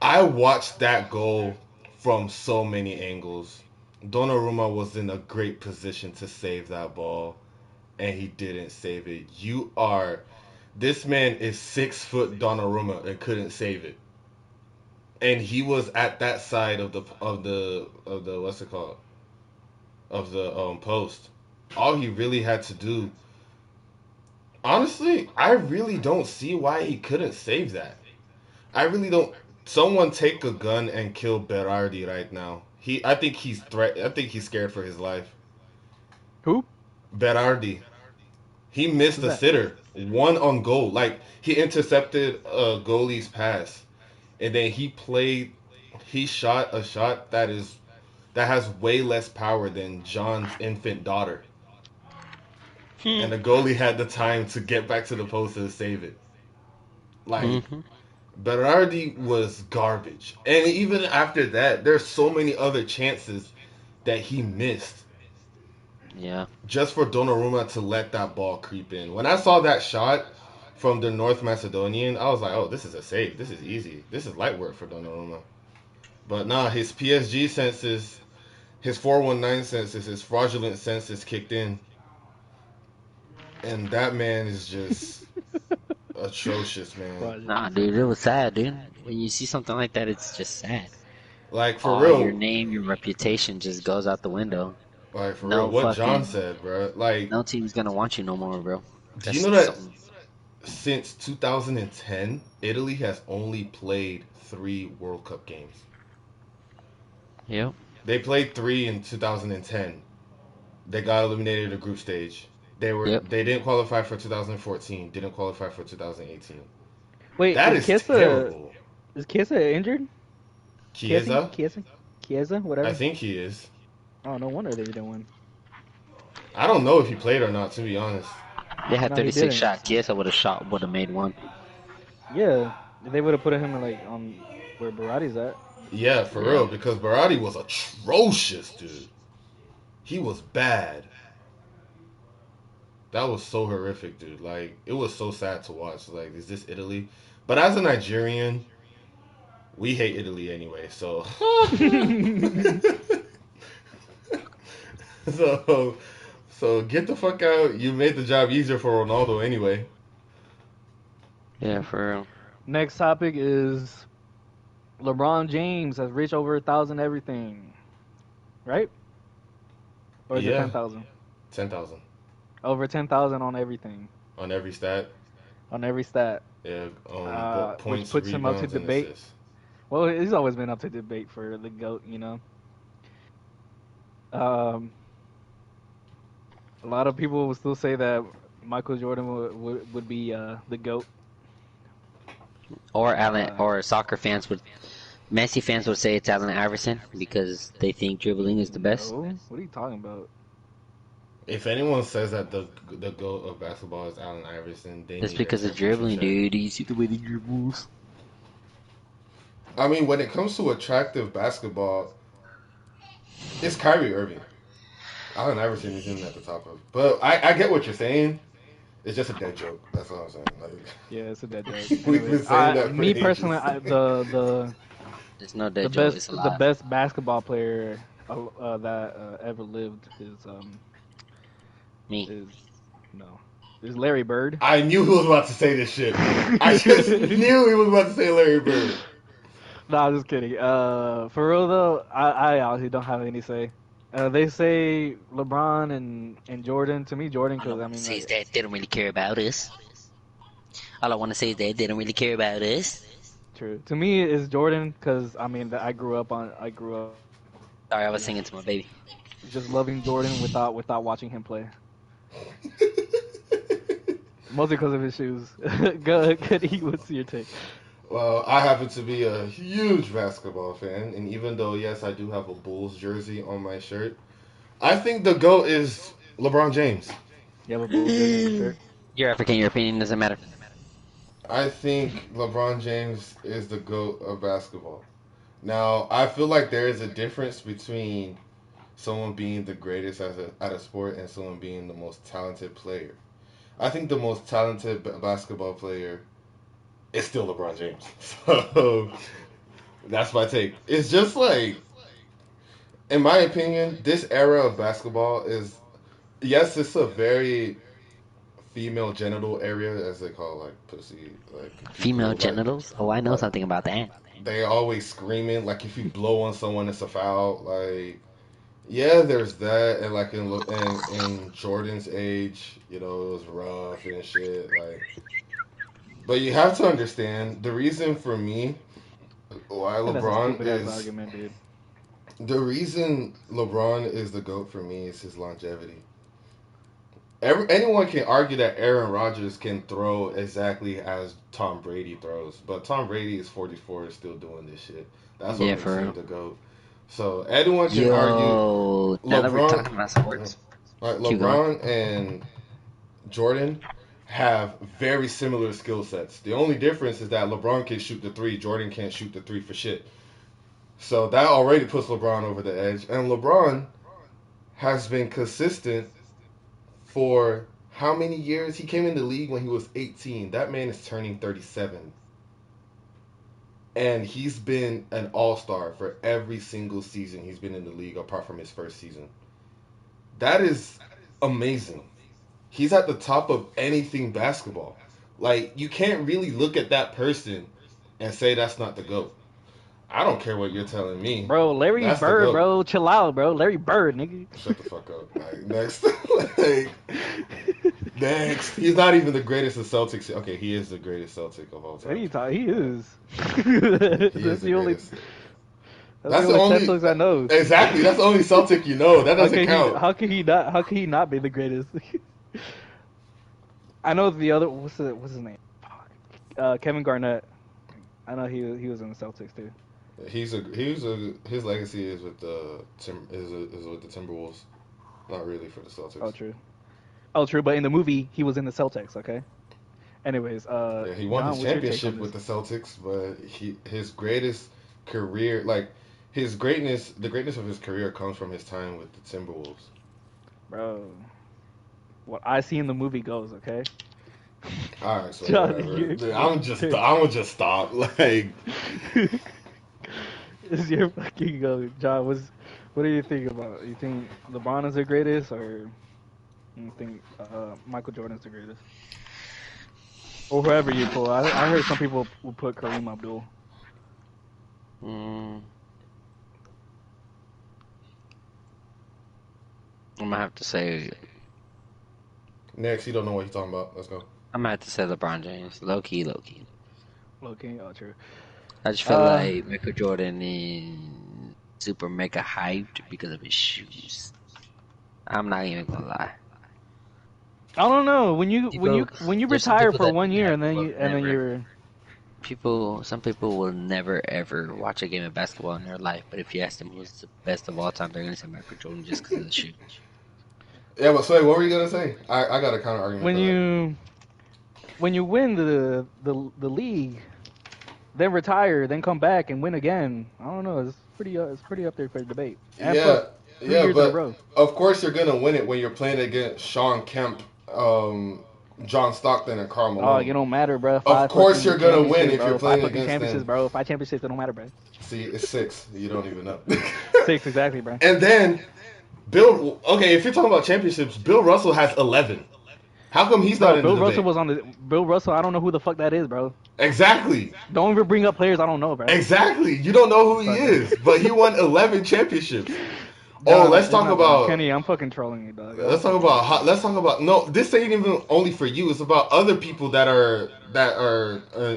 I watched that goal from so many angles. Donnarumma was in a great position to save that ball, and he didn't save it. This man is 6 foot Donnarumma and couldn't save it, and he was at that side of the what's it called of the post. All he really had to do, honestly, I really don't see why he couldn't save that. I really don't. Someone take a gun and kill Berardi right now. I think he's threat. I think he's scared for his life. Who? Berardi. He missed Who's a that? sitter, one on goal. Like he intercepted a goalie's pass, and then He shot a shot that has way less power than John's infant daughter, and the goalie had the time to get back to the post and save it. Like Mm-hmm. Berardi was garbage. And even after that, there's so many other chances that he missed Yeah. just for Donnarumma to let that ball creep in. When I saw that shot from the North Macedonian, I was like, oh, this is a save. This is easy. This is light work for Donnarumma. But nah, his PSG senses, his 419 senses, his fraudulent senses kicked in. And that man is just atrocious, man. Nah, Fraudulent dude, it senses. was sad, dude. When you see something like that, it's just sad. Like for All your real, name, your reputation just goes out the window. like for real, No what John fucking, said, bro. Like, no team's gonna want you no more, bro. do you That's know that something. since 2010, Italy has only played 3 World Cup games. Yep, They played 3 in 2010. They got eliminated in the group stage. yep. They didn't qualify for 2014. Didn't qualify for 2018. Wait, That is terrible. is Chiesa injured? Chiesa? Chiesa, Chiesa? Chiesa? I Whatever. think he is. Oh, no wonder they didn't win. I don't know if he played or not, to be honest. They had No, he 36 didn't. shots. Yes, I would have made one. Yeah, they would have put him in like on where Barati's at. Yeah, for Yeah. real, because Berardi was atrocious, dude. He was bad. That was so horrific, dude. Like it was so sad to watch. Like, is this Italy? But as a Nigerian, we hate Italy anyway. So, so, so get the fuck out. You made the job easier for Ronaldo anyway. Yeah, for real. Next topic is LeBron James has reached over 1,000 everything, right? Or is it Yeah, 10,000? 10,000 Over 10,000 on everything, on every stat. on every stat, Yeah, which points, puts him up to rebounds, and debate. assists. Well, he's always been up to debate for the GOAT, Um, a lot of people will still say that Michael Jordan would be the GOAT. Or Allen, Uh, or soccer fans would, Messi fans would say it's Allen Iverson because they think dribbling is the best. no, what are you talking about? If anyone says that the goat of basketball is Allen Iverson, they That's need their because of temperature dribbling, checked. dude. You see the way he dribbles. I mean, when it comes to attractive basketball, it's Kyrie Irving. Allen Iverson is in at the top of. But I get what you're saying. It's just a dead joke. That's all I'm saying. Yeah, it's a dead joke. Like, we've Anyways, been saying that for me personally, ages. There's no the dead joke. best It's the alive. best basketball player that ever lived Me. is no is Larry Bird. I knew he was about to say this shit. I just knew he was about to say Larry Bird. No, I'm just kidding. For real though, I honestly don't have any say. They say LeBron and Jordan. To me, Jordan, All I because I want to mean, say is like, that they don't really care about us. All I want to say is that they don't really care about us. true. To me, it's Jordan because I mean, I grew up Sorry, I was just singing to my baby. just loving Jordan without watching him play. Mostly because of his shoes. Good. What's your take? Well, I happen to be a huge basketball fan, and even though yes, I do have a Bulls jersey on my shirt, I think the GOAT is LeBron James. You have a Bulls jersey on your shirt. You're African. Your opinion doesn't matter. I think LeBron James is the GOAT of basketball. Now, I feel like there is a difference between someone being the greatest at a sport and someone being the most talented player. I think the most talented basketball player is still LeBron James. So that's my take. It's just like, in my opinion, this era of basketball is, yes, it's a very female genital area, as they call like pussy, like Female people genitals? Oh, I know like something about that. they always screaming like if you blow on someone, it's a foul. Like, yeah, there's that, and like in Jordan's age, you know, it was rough and shit. Like, but you have to understand the reason for me why And that's a LeBron stupid ass is argument, dude. the reason LeBron is the GOAT for me is his longevity. Anyone can argue that Aaron Rodgers can throw exactly as Tom Brady throws, but Tom Brady is 44 and still doing this shit. That's what Yeah, makes for him real. the GOAT. So anyone can argue Yo, now that we're LeBron, talking about sports, like keep going. LeBron and Jordan have very similar skill sets. The only difference is that LeBron can shoot the three, Jordan can't shoot the three for shit. So that already puts LeBron over the edge. And LeBron has been consistent for how many years? He came in the league when he was 18. That man is turning 37. And he's been an all-star for every single season he's been in the league apart from his first season. That is amazing. He's at the top of anything basketball. Like, you can't really look at that person and say that's not the GOAT. I don't care what you're telling me. Bro, Larry That's the Bird, GOAT. bro, chill out, bro. Larry Bird, nigga. Shut the fuck up. Like, next. Like, next. He's not even the greatest of Celtics. Okay, he is the greatest Celtic of all What are time. you talking? He is. He is That's the the only. greatest. That's the That's the only only. Celtics I know. Exactly. That's the only Celtic you know. That How doesn't can he? count. How can he not? How can he not be the greatest? I know the other. What's his name? Fuck. Kevin Garnett. I know he was in the Celtics too. His legacy is with the is with the Timberwolves. Not really for the Oh Celtics. true. Oh true. But in the movie, he was in the Celtics. Okay. Anyways, Yeah, he won John, his what's your take championship on with this, the Celtics, but his greatest career, like his greatness, the greatness of his career comes from his time with the Timberwolves. bro? What I see in the movie goes. Okay. All right, so John, whatever. what's I'm gonna just stop. Like, is your fucking go, John? What do you think about? You think LeBron is the greatest, or you think Michael Jordan's the greatest, or whoever you pull? I heard some people will put Kareem Abdul. Mm, I'm gonna have to say, next, you don't know what he's talking about. Let's go. I'm gonna have to say LeBron James. Low key, low key. Okay, oh true. I just feel Uh, like Michael Jordan is super mega hyped because of his shoes. I'm not even gonna lie. I don't know People, when you there's some retire people for that 1 year and never then will never. you're Some people will never ever watch a game of basketball in their life. But if you ask them who's the best of all time, they're gonna say Michael Jordan just because of the shoe. Yeah, but Sway, what were you gonna say? I got a counter argument when for that. you win the league, then retire, then come back and win again. I don't know. It's pretty up there for debate. And plus, Yeah, 3 years in a but row. of course you're gonna win it when you're playing against Sean Kemp, John Stockton, and Karl Oh, Malone. you don't matter, bro. Of Five course fucking you're gonna win championships, if you're bro. Five playing fucking against championships, them. bro. 5 championships. It don't matter, bro. See, it's six. You don't even know. 6 exactly, bro. And then Bill. Okay, if you're talking about championships, Bill Russell has 11. How come he's not Bro, in the Bill Russell debate? was on the Bill Russell. I don't know who the fuck that is, bro. Exactly. Don't even bring up players I don't know, bro. Exactly. You don't know who he Fuck. is, but he won 11 championships. Oh, John, let's it's talk not, bro. about. Kenny. I'm fucking trolling you, dog. Let's talk about. Let's talk about. No, this ain't even only for you. It's about other people that are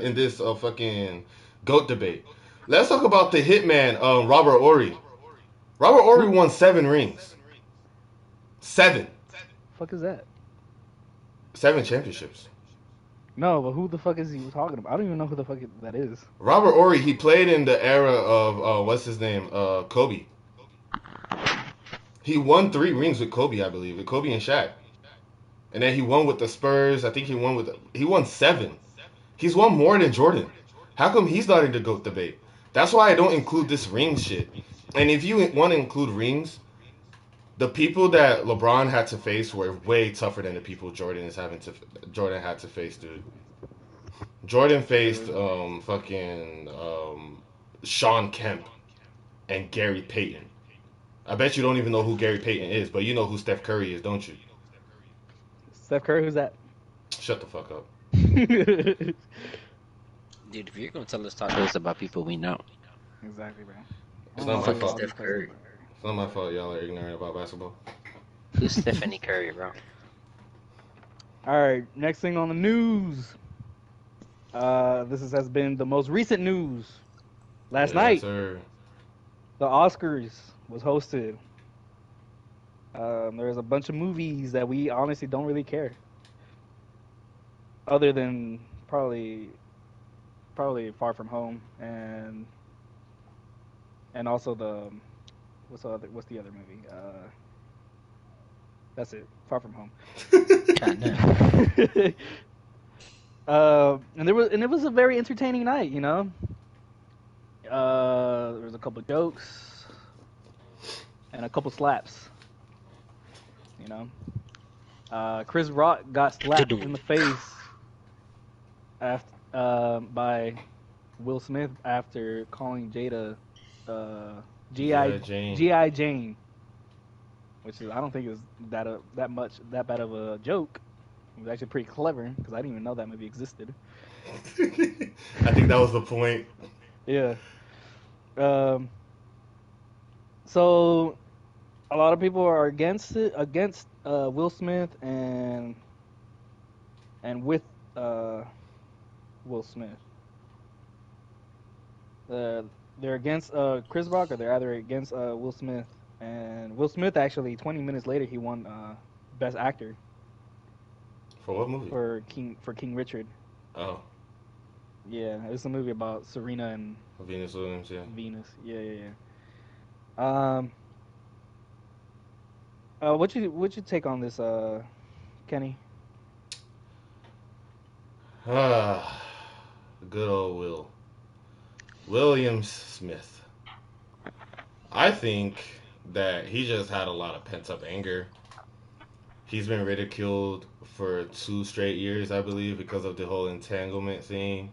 in this fucking goat debate. Let's talk about the hitman, Robert Ory. Robert Ory Who? won 7 rings. Seven. Fuck is that? 7 championships. No, but who the fuck is he talking about? I don't even know who the fuck that is. Robert Ory, he played in the era of what's his name, Kobe. He won 3 rings with Kobe, I believe, with Kobe and Shaq, and then he won with the Spurs. I think he won 7. He's won more than Jordan. How come he's not in the GOAT debate? That's why I don't include this ring shit. And if you want to include rings, the people that LeBron had to face were way tougher than the people Jordan had to face, dude. Jordan faced True. fucking Sean Kemp and Gary Payton. I bet you don't even know who Gary Payton is, but you know who Steph Curry is, don't you? Steph Curry, who's that? Shut the fuck up. Exactly, Dude, if you're gonna talk to us about people we know, bro. I It's don't not know my who fucking all fault. these Steph questions Curry. It's not my fault y'all are ignorant about basketball. Who's Stephanie Curry, bro? are. All right, next thing on the news. Has been the most recent news. Last Yes, night, sir. the Oscars was hosted. There's a bunch of movies that we honestly don't really care, other than probably Far From Home and also the what's the other movie? That's it. Far From Home. God damn. And it was a very entertaining night. There was a couple jokes and a couple slaps. You know, Chris Rock got slapped in the face after by Will Smith after calling Jada GI G.I. Jane. GI Jane, which is I don't think it was that bad of a joke. It was actually pretty clever because I didn't even know that movie existed. I think that was the point. Yeah. Um. So a lot of people are against Will Smith and with uh Will Smith. Uh, they're against Chris Rock, or they're either against Will Smith. And Will Smith actually 20 minutes later he won Best Actor For what movie? for King Richard. Oh, Yeah, it's a movie about Serena and Venus Williams, yeah. Venus. Yeah. Um, what you take on this, Kenny? Ah, good old Will. Williams Smith. I think that he just had a lot of pent up anger. He's been ridiculed for 2 straight years, I believe, because of the whole entanglement thing.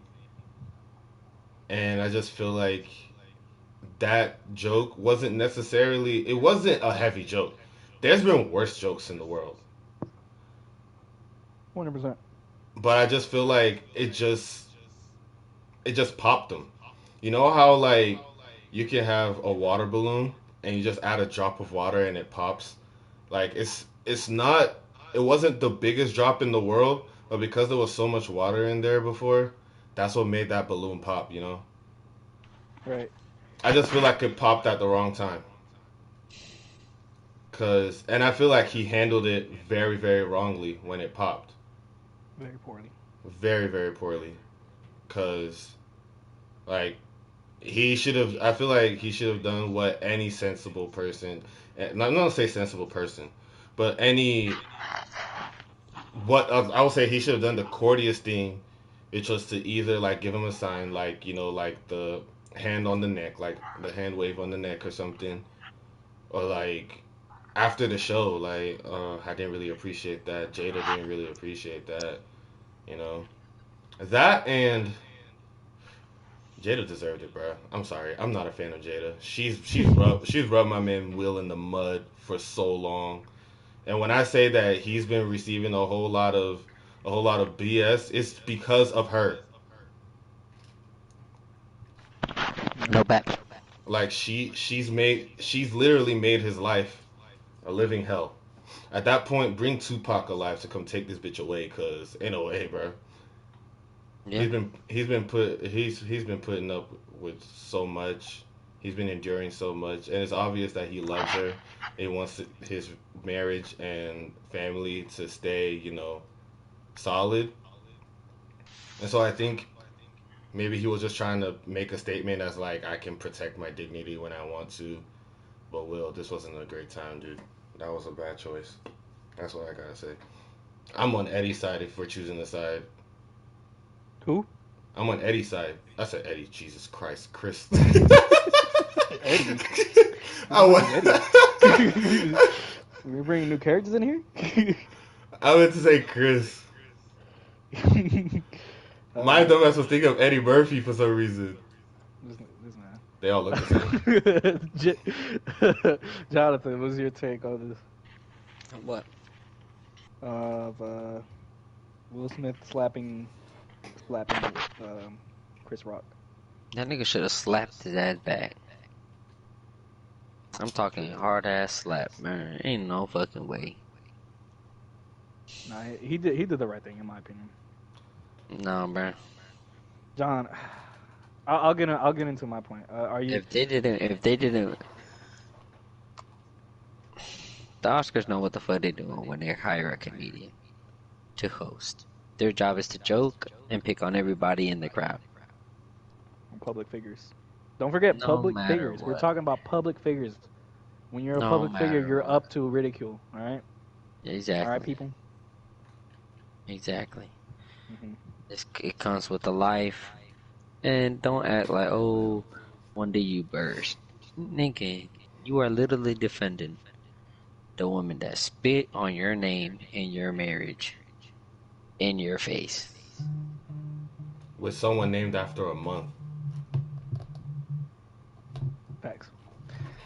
And I just feel like that joke it wasn't a heavy joke. There's been worse jokes in the world. 100%. But I just feel like it just popped him. You know how like you can have a water balloon and you just add a drop of water and it pops? Like it's not it wasn't the biggest drop in the world, but because there was so much water in there before, that's what made that balloon pop, you know? Right. I just feel like it popped at the wrong time. And I feel like he handled it very, very wrongly when it popped. Very poorly. Very, very poorly. Cause like he should have. I feel like he should have done what any sensible person. I'm not gonna say sensible person, but any what I would say he should have done the courteous thing, which was to either like give him a sign, like like the hand on the neck, like the hand wave on the neck or something, or like after the show, like I didn't really appreciate that. Jada didn't really appreciate that. You know that and Jada deserved it, bro. I'm sorry. I'm not a fan of Jada. She's rubbed my man Will in the mud for so long. And when I say that he's been receiving a whole lot of BS, it's because of her. No bat. Like she's literally made his life a living hell. At that point, bring Tupac alive to come take this bitch away, cause in a way, bro. Yeah. He's been putting up with so much. He's been enduring so much, and it's obvious that he loves her. He wants his marriage and family to stay, solid. And so I think maybe he was just trying to make a statement as like I can protect my dignity when I want to. But Will, this wasn't a great time, dude. That was a bad choice. That's what I gotta say. I'm on Eddie's side if we're choosing a side. Who? I'm on Eddie's side. I said Eddie. Jesus Christ, Chris. Eddie. I Who's want. Eddie? We're bringing new characters in here. I meant to say Chris. My dumbass was thinking of Eddie Murphy for some reason. This man. They all look the same. Jonathan, what's your take on this? What? Of Will Smith slapping Chris Rock. That nigga should have slapped his ass back. I'm talking hard ass slap, man. Ain't no fucking way. Nah, he did the right thing in my opinion. No, bro. John, I'll get into my point. Are you? If they didn't, the Oscars know what the fuck they doing when they hire a comedian to host. Their job is to joke and pick on everybody in the crowd. Public figures. Don't forget No public matter figures. We're what. talking about public figures. When you're a No public figure, matter you're what. up to ridicule. All right. Exactly. All right, people. Exactly. Mm-hmm. It comes with a life, and don't act like, oh, one day you burst, nigga. You are literally defending the woman that spit on your name in your marriage, in your face. With someone named after a month. Facts.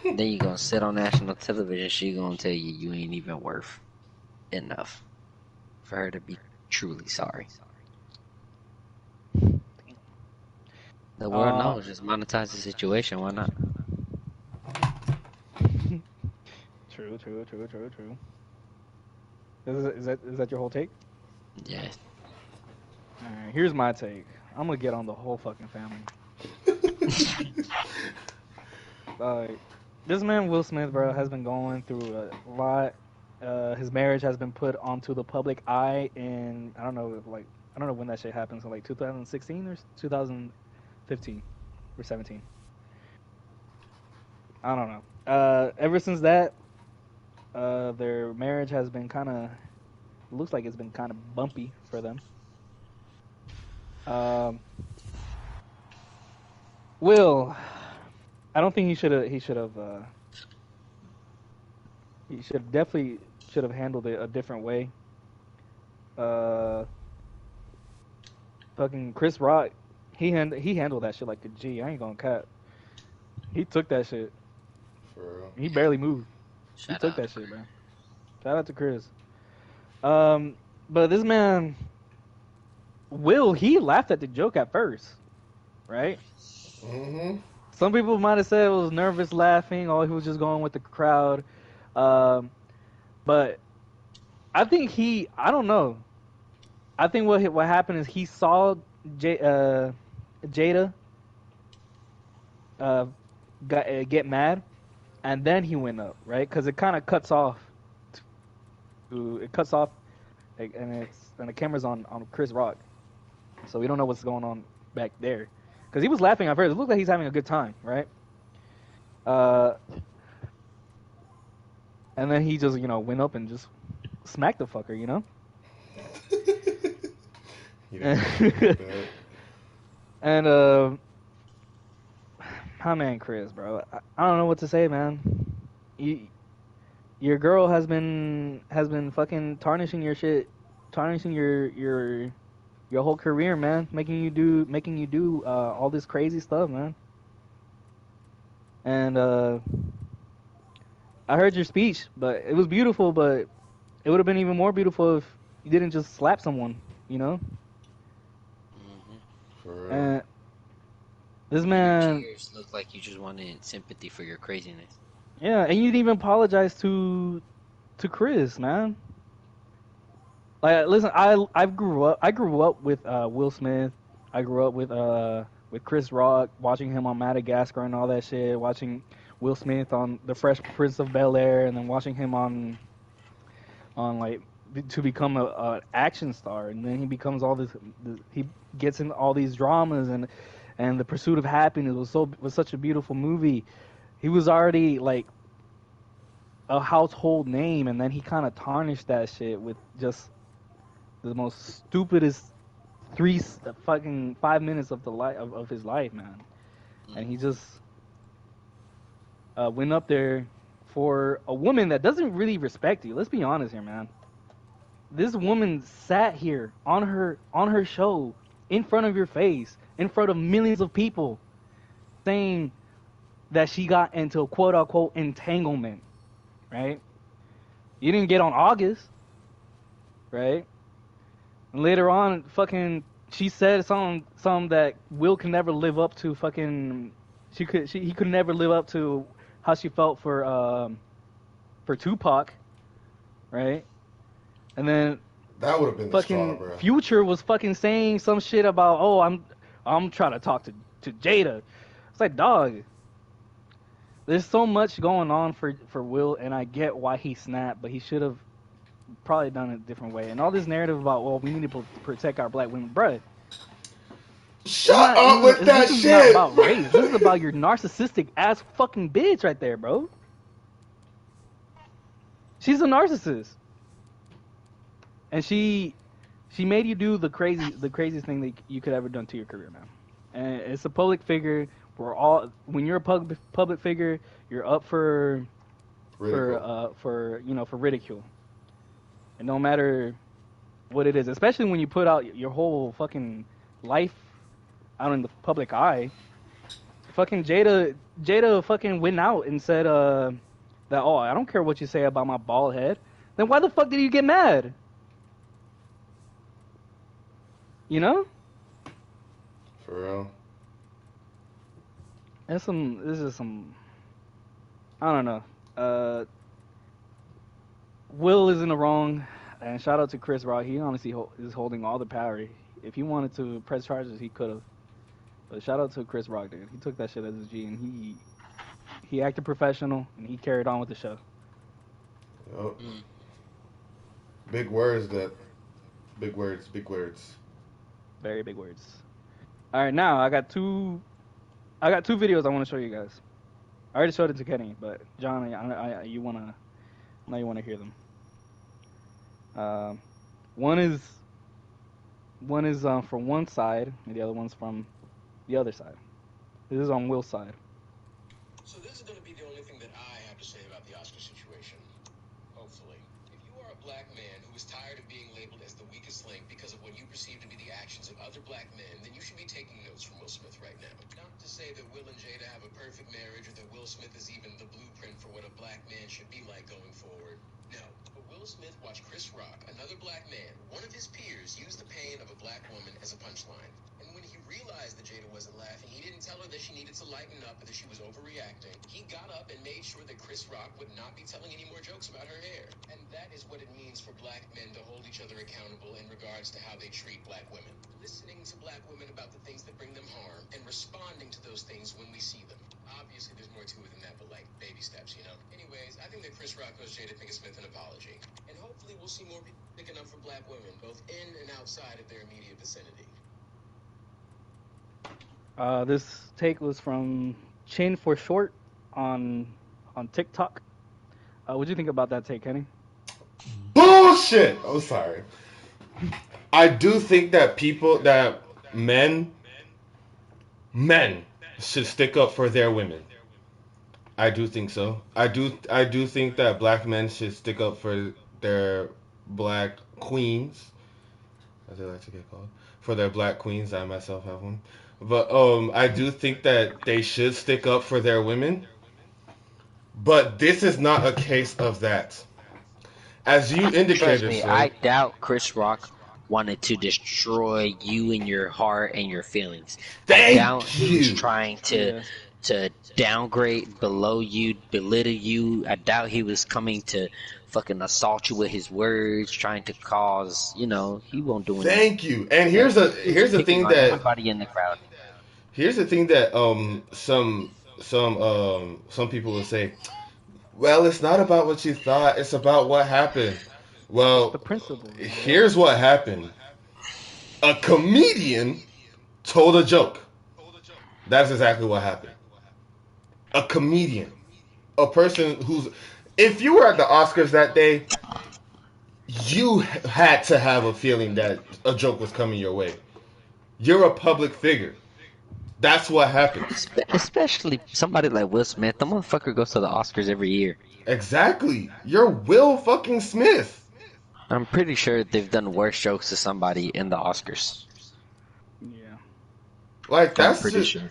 Then you gonna sit on national television. She gonna tell you you ain't even worth enough for her to be truly sorry. The world knows. Just monetize the situation. Why not? True. Is that your whole take? Yeah. All right. Here's my take. I'm gonna get on the whole fucking family. This man Will Smith, bro, has been going through a lot. His marriage has been put onto the public eye, and I don't know when that shit happened. So like 2016 or 2015 or 17. I don't know. Ever since that, their marriage has been looks like it's been kind of bumpy for them. Will, I don't think he should have. He should definitely should have handled it a different way. Fucking Chris Rock, he handled that shit like a G. I ain't gonna cap. He took that shit. For real. He barely moved. He took that shit, man. Shout out to Chris. But this man, Will, he laughed at the joke at first, right? Mm-hmm. Some people might have said it was nervous laughing, or he was just going with the crowd. But I think I don't know. I think what happened is he saw Jada get mad, and then he went up, right? Because it kind of cuts off. It cuts off, and the camera's on Chris Rock, so we don't know what's going on back there. Because he was laughing at first. It looked like he's having a good time, right? And then he just, went up and just smacked the fucker, And my man Chris, bro, I don't know what to say, man. Your girl has been fucking tarnishing your shit, tarnishing your whole career, man, making you do all this crazy stuff, man. And I heard your speech, but it was beautiful, but it would have been even more beautiful if you didn't just slap someone, For real. And this man, Your tears look like you just wanted sympathy for your craziness. yeah, and you didn't even apologize to Chris, man. Like, listen, I grew up with Will Smith. I grew up with Chris Rock, watching him on Madagascar and all that shit, watching Will Smith on The Fresh Prince of Bel-Air, and then watching him on like to become a action star, and then he becomes he gets in all these dramas, and The Pursuit of Happiness was such a beautiful movie. He was already like a household name, and then he kind of tarnished that shit with just the most stupidest fucking 5 minutes of of his life, man. And he just went up there, for a woman that doesn't really respect you. Let's be honest here, man. This woman sat here on her show in front of your face, in front of millions of people, saying that she got into a quote unquote entanglement, right? You didn't get on August, right? And later on, fucking, she said something that Will can never live up to. Fucking, he could never live up to how she felt for Tupac, right? And then That would have been the straw, fucking bro. Future was fucking saying some shit about, oh, I'm trying to talk to Jada. It's like, dog, there's so much going on for Will, and I get why he snapped, but he should have probably done it a different way. And all this narrative about, well, we need to protect our black women, bruh. Shut up with that This is not shit. about race. This is about your narcissistic ass fucking bitch right there, bro. She's a narcissist, and she made you do the craziest thing that you could ever done to your career, man. And it's a public figure. When you're a public figure, you're up for ridicule. And no matter what it is, especially when you put out your whole fucking life out in the public eye. Fucking Jada fucking went out and said that, oh, I don't care what you say about my bald head. Then why the fuck did you get mad? You know? For real. This is some, I don't know. Will is in the wrong, and shout out to Chris Rock. He honestly is holding all the power. If he wanted to press charges, he could have. But shout out to Chris Rock, dude. He took that shit as his G, and he acted professional, and he carried on with the show. Yep. Big words, big words. Very big words. All right, now I got two videos I want to show you guys. I already showed it to Kenny, but John, you wanna hear them. One is from one side, and the other one's from the other side. This is on Will's side. So this is going to be the only thing that I have to say about the Oscar situation. Hopefully. If you are a black man who is tired of being labeled as the weakest link because of what you perceive to be the actions of other black men, then you should be taking notes from Will Smith right now. Not to say that Will and Jada have a perfect marriage or that Will Smith is even the blueprint for what a black man should be like going forward. No. But Will Smith watched Chris Rock, another black man, one of his peers, use the pain of a black woman as a punchline. And when he realized that Jada wasn't laughing, he didn't tell her that she needed to lighten up and that she was overreacting. He got up and made sure that Chris Rock would not be telling any more jokes about her hair. And that is what it means for black men to hold each other accountable in regards to how they treat black women. Listening to black women about the things that bring them harm and responding to those things when we see them. Obviously, there's more to it than that, but like baby steps, you know? Anyways, I think that Chris Rock owes Jada Pinkett Smith an apology. And hopefully we'll see more people picking up for black women, both in and outside of their immediate vicinity. This take was from Chin for Short on TikTok. What do you think about that take, Kenny? Bullshit! I'm sorry. I do think that men should stick up for their women. I do think so. I do think that black men should stick up for their black queens, as they like to get called, for their black queens. I myself have one. But I do think that they should stick up for their women. But this is not a case of that. As you indicated, Trust me, sir, I doubt Chris Rock wanted to destroy you and your heart and your feelings. I doubt he was trying to downgrade, below you, belittle you. I doubt he was coming to fucking assault you with his words, trying to cause, he won't do anything. Thank you. And here's the thing that everybody in the crowd. Here's the thing that some people will say, well, it's not about what you thought, it's about what happened. Well, the principle. Here's what happened. A comedian told a joke. That's exactly what happened. A comedian. A person if you were at the Oscars that day, you had to have a feeling that a joke was coming your way. You're a public figure. That's what happens. Especially somebody like Will Smith. The motherfucker goes to the Oscars every year. Exactly. You're Will fucking Smith. I'm pretty sure they've done worse jokes to somebody in the Oscars. Yeah. Like I'm that's pretty just sure.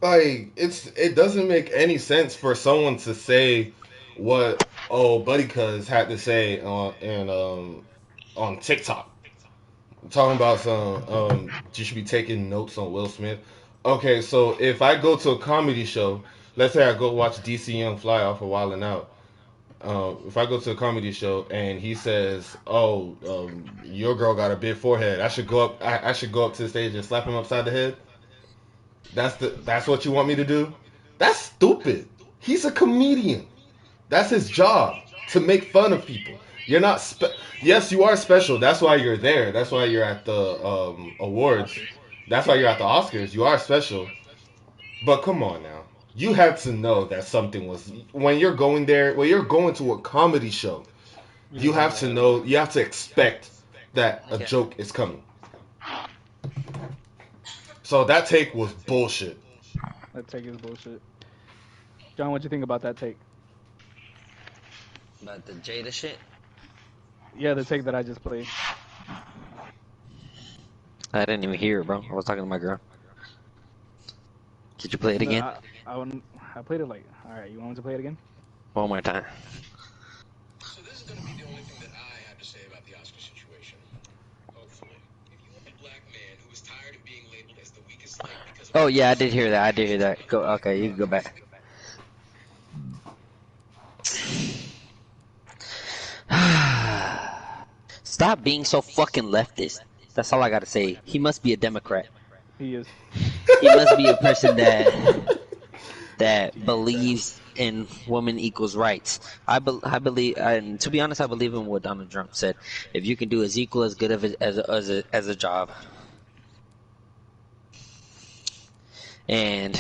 like it doesn't make any sense for someone to say what Buddy Cuz had to say on TikTok. Talking about some you should be taking notes on Will Smith. Okay, so if I go to a comedy show, let's say I go watch DC Young Fly off of Wildin' Out. If I go to a comedy show and he says, "Oh, your girl got a big forehead," I should go up. I should go up to the stage and slap him upside the head. That's what you want me to do? That's stupid. He's a comedian. That's his job to make fun of people. You're not. Yes, you are special. That's why you're there. That's why you're at the awards. Oscars. That's why you're at the Oscars. You are special. But come on now. You have to know that something was when you're going there. When you're going to a comedy show, you have to know. You have to expect that a joke is coming. So that take was bullshit. That take is bullshit. John, what you think about that take? But the Jada shit? Yeah, the take that I just played. I didn't even hear it, bro. I was talking to my girl. Did you play it No, again? I played it like. All right, you want me to play it again? One more time. So this is going to be the only thing that I have to say about the Oscar situation. Hopefully. If you are a black man who is tired of being labeled as the weakest link because of... Oh yeah, I did hear that. I did hear that. Go. Okay, you can go back. Stop being so fucking leftist. That's all I gotta say. He must be a Democrat. He is. He must be a person that believes in woman equals rights. I believe, and to be honest, I believe in what Donald Trump said. If you can do as equal as good of it as a job, and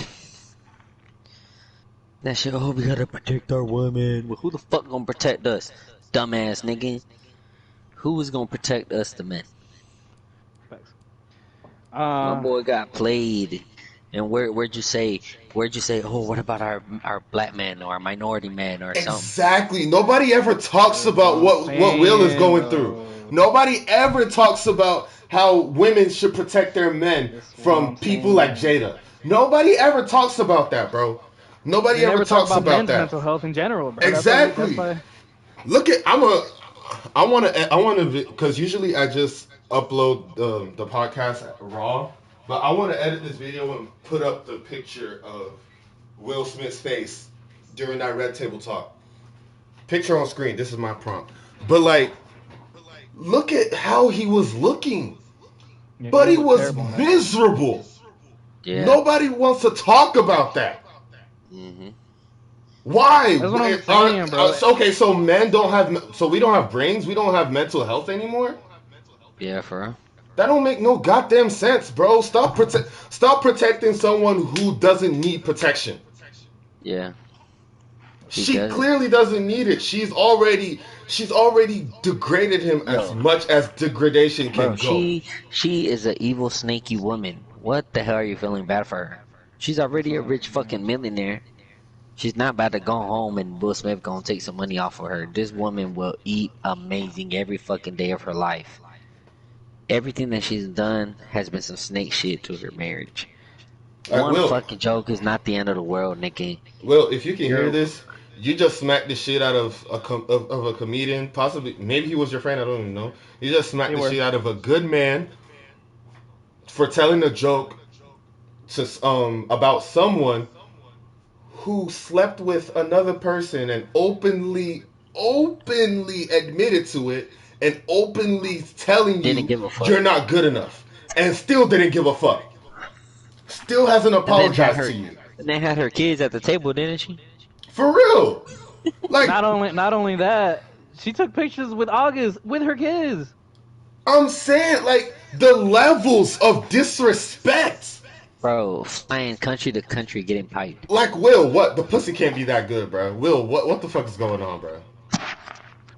that shit. Oh, we gotta protect our women. Well, who the fuck gonna protect us, dumbass nigga? Who is gonna protect us, the men? Facts. My boy got played. And where'd you say? Oh, what about our black man or our minority man or something? Exactly. Nobody ever talks about what Will is going through. Nobody ever talks about how women should protect their men from people like Jada. Nobody ever talks about that, bro. Nobody ever talks about men's that. mental health in general, bro. Exactly. That's why. Look at I want to because usually I just upload the podcast raw, but I want to edit this video and put up the picture of Will Smith's face during that Red Table Talk. Picture on screen. This is my prompt. But like, look at how he was looking. Yeah, but he was miserable. Yeah. Nobody wants to talk about that. Mm-hmm. Why? That's what I'm saying, bro. Okay, so men don't have, so we don't have brains. We don't have mental health anymore. Yeah, for real. That don't make no goddamn sense, bro. Stop protecting someone who doesn't need protection. Yeah. She clearly doesn't need it. She's already degraded him as much as degradation can go. She is an evil, snaky woman. What the hell are you feeling bad for her? She's already a rich fucking millionaire. She's not about to go home and Will Smith gonna take some money off of her. This woman will eat amazing every fucking day of her life. Everything that she's done has been some snake shit to her marriage. One fucking joke is not the end of the world, Nikki. Will, if you can hear this, you just smacked the shit out of a comedian. Possibly, maybe he was your friend. I don't even know. You just smacked the shit out of a good man for telling a joke to about someone who slept with another person and openly admitted to it and openly telling you you're not good enough and still didn't give a fuck. Still hasn't apologized to you. And they had her kids at the table, didn't she? For real. Like not only that, she took pictures with August with her kids. I'm saying, like, the levels of disrespect. Bro, flying country to country getting piped. Like, Will, what? The pussy can't be that good, bro. Will, what the fuck is going on, bro?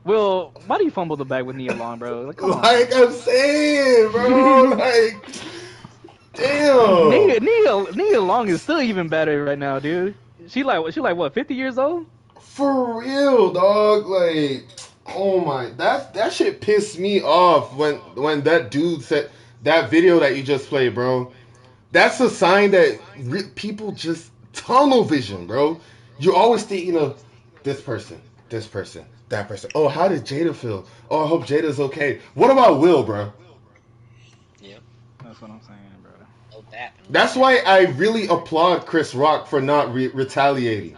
Will, why do you fumble the bag with Nia Long, bro? Like, come on. I'm saying, bro, like, Damn. Nia Long is still even better right now, dude. She like what 50 years old? For real, dog. Like, oh my, that shit pissed me off when that dude said that video that you just played, bro. That's a sign that people just tunnel vision, bro. You're always thinking of this person, that person. Oh, how did Jada feel? Oh, I hope Jada's okay. What about Will, bro? Yep. That's what I'm saying, bro. No that. No That's that. why I really applaud Chris Rock for not retaliating.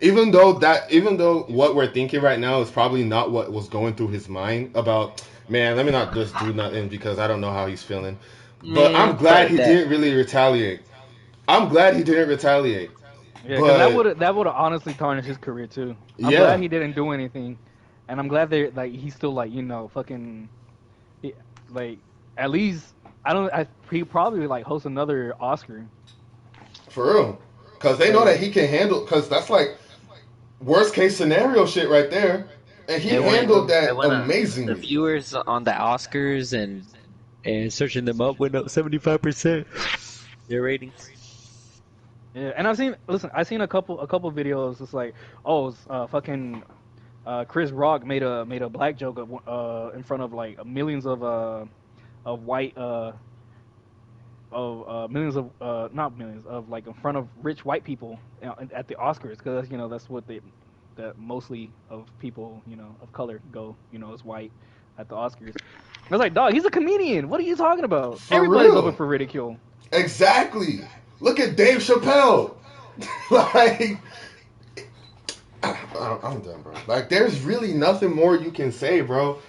Even though what we're thinking right now is probably not what was going through his mind about, man, let me not just do nothing because I don't know how he's feeling. But I'm Man, glad fuck he that. didn't really retaliate. I'm glad he didn't retaliate. Yeah, because But that would have honestly tarnished his career too. I'm glad yeah, he didn't do anything, and I'm glad they like he's still like fucking he, like at least I don't I he probably like host another Oscar for real. Because they know because that he can handle, because that's like worst case scenario shit right there. And he They went. handled They that went. The amazingly. viewers on the Oscars and searching them up went up 75%. Their ratings. yeah, and I've seen a couple videos. It's like fucking Chris Rock made a black joke in front of like millions of white of millions of not millions of like in front of rich white people at the Oscars because that's what they that mostly of people of color go as white at the Oscars. I was like, dog, he's a comedian. What are you talking about? For Everybody's open real. for ridicule. Exactly. Look at Dave Chappelle. Like, I'm done, bro. Like, there's really nothing more you can say, bro.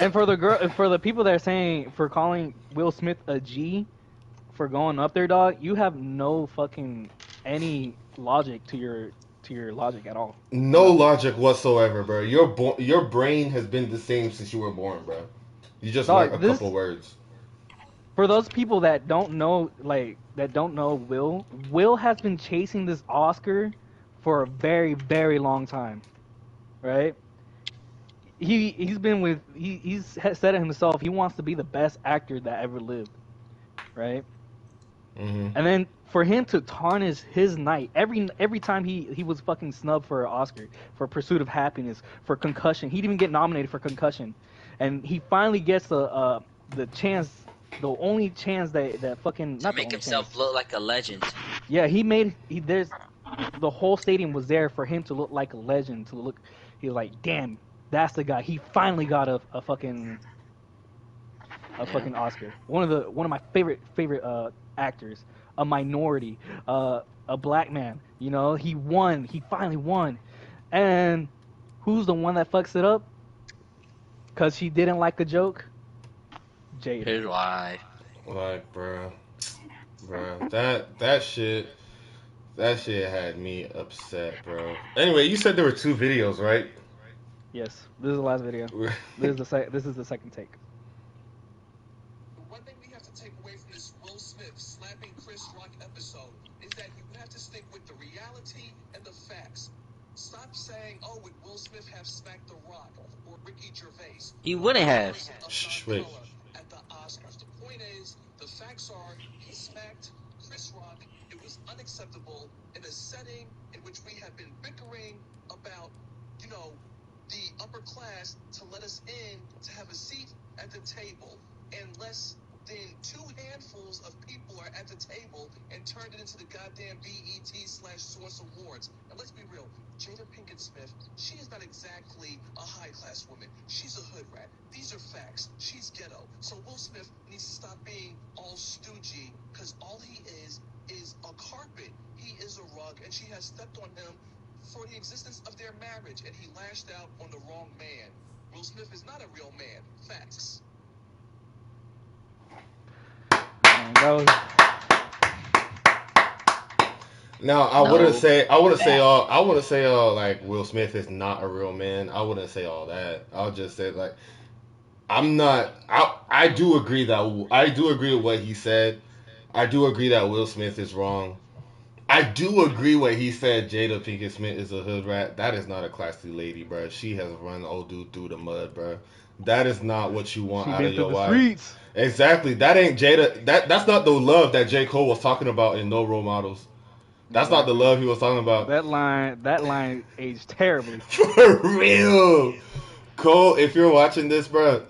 And for the people that are saying for calling Will Smith a G for going up there, dog, you have no fucking any logic to your logic at all. No None. logic whatsoever, bro. Your brain has been the same since you were born, bro. You just learned Dog, a couple this words. for those people that don't know Will has been chasing this Oscar for a very, very long time. Right? He's been with he's said it himself, he wants to be the best actor that ever lived, right? Mm-hmm. And then for him to tarnish his night every time he was fucking snubbed for an Oscar, for Pursuit of Happiness, for Concussion. He didn't even get nominated for Concussion, and he finally gets the chance, the only chance that fucking To not the make only chance. himself look like a legend. Yeah, there's the whole stadium was there for him to look like a legend. To look, he was like, damn, that's the guy. He finally got a Yeah. fucking Oscar. One of my favorite actors, a minority, a black man. He won. He finally won. And who's the one that fucks it up? Cause she didn't like a joke. Jada. Here's why. Like, bro, that shit had me upset, bro. Anyway, you said there were two videos, right? Yes, this is the last video. This is the second take. The one thing we have to take away from this Will Smith slapping Chris Rock episode is that you have to stick with the reality and the facts. Stop saying, "Oh, would Will Smith have smacked The Rock or Ricky Gervais?" He wouldn't have. Person of Shh, color wait. at the Oscars. The point is, the facts are he smacked Chris Rock. It was unacceptable in a setting in which we have been bickering about, the upper class to let us in to have a seat at the table, and less than two handfuls of people are at the table and turned it into the goddamn BET/Source Awards. And let's be real, Jada Pinkett Smith, she is not exactly a high-class woman. She's a hood rat. These are facts. She's ghetto. So Will Smith needs to stop being all stoogey, because all he is a carpet. He is a rug, and she has stepped on him for the existence of their marriage, and he lashed out on the wrong man. Will Smith is not a real man. Facts. And that was Now, No. I wouldn't say all like Will Smith is not a real man. I wouldn't say all that. I'll just say like I'm not. I do agree with what he said. I do agree that Will Smith is wrong. I do agree what he said. Jada Pinkett Smith is a hood rat. That is not a classy lady, bro. She has run old dude through the mud, bro. That is not what you want She out been of through your the wife. streets. Exactly. That ain't Jada. That's not the love that J. Cole was talking about in No Role Models. That's not the Exactly. love he was talking about. That line aged terribly. For real. Cole, if you're watching this, bro,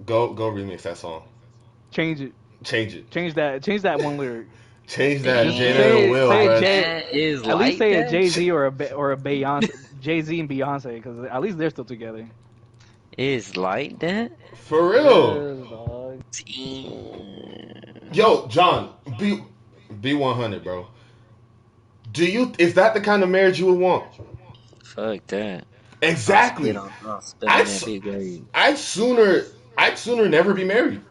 go remix that song. Change it. Change it. Change that one lyric. Change that Just Jada and Damn, Will, say it like bro. Jay. that is At least like say a that. Jay Z or a Beyonce. Jay Z and Beyonce, because at least they're still together. Is like that. For real. Yes, dog. Damn. Yo, John, be 100, bro. Is that the kind of marriage you would want? Fuck that. Exactly. I'll spit I'd on that big grave. I'd sooner I'd sooner never be married.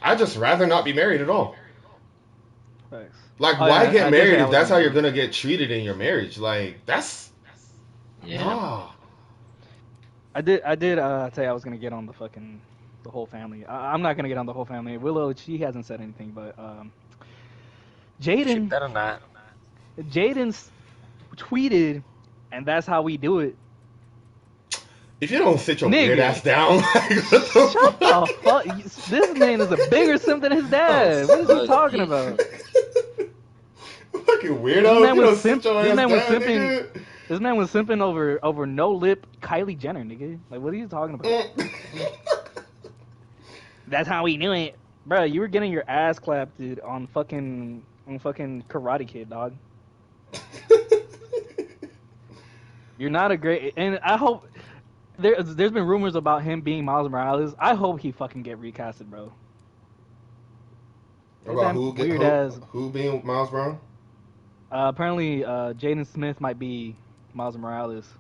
I'd just rather not be married at all. Facts. Like, Oh, yeah, why and get I did say married I if was that's gonna how get you're him. gonna get treated in your marriage? Like, that's Yeah. nah. I did say I was gonna get on the whole family. I'm not gonna get on the whole family. Willow, she hasn't said anything, but She Jaden, better not. Jaden's tweeted, and that's how we do it, If you don't sit your weird nigga. ass down, like, what the Shut the fuck? fuck. This man is a bigger simp than his Oh, dad. What is he Fuck talking you. about? fucking This weirdo. If man you was don't sit simp. your This ass man was down, simping. nigga. This man was simping over no lip Kylie Jenner, nigga. Like, what are you talking about? That's how we knew it, bro. You were getting your ass clapped, dude, on fucking Karate Kid, dog. You're not a great, and I hope there's been rumors about him being Miles Morales. I hope he fucking get recasted, bro. Is About that who get weird as? who being Miles Brown? Apparently, Jaden Smith might be Miles Morales.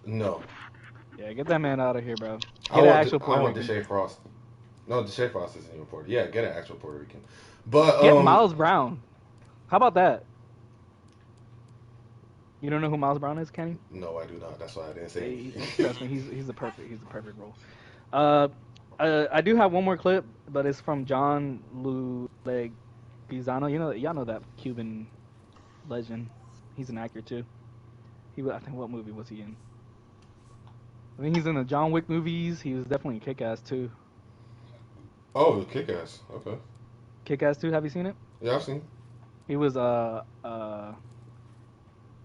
No, Yeah, get that man out of here, bro. Get an actual I Puerto want Rican. Deshae Frost. No, Deshae Frost isn't even Puerto. Yeah, get an actual Puerto Rican. But Get Miles Brown. How about that? You don't know who Miles Brown is, Kenny? no, I do not. That's why I didn't say Trust me, anything. he's the perfect role. Uh, I do have one more clip, but it's from John Leguizamo. Y'all know that Cuban legend. He's an actor too. I think, what movie was he in? I think he's in the John Wick movies. He was definitely in Kick-Ass too. Oh, kick ass. Okay. Kick-Ass 2, have you seen it? Yeah, I've seen. He was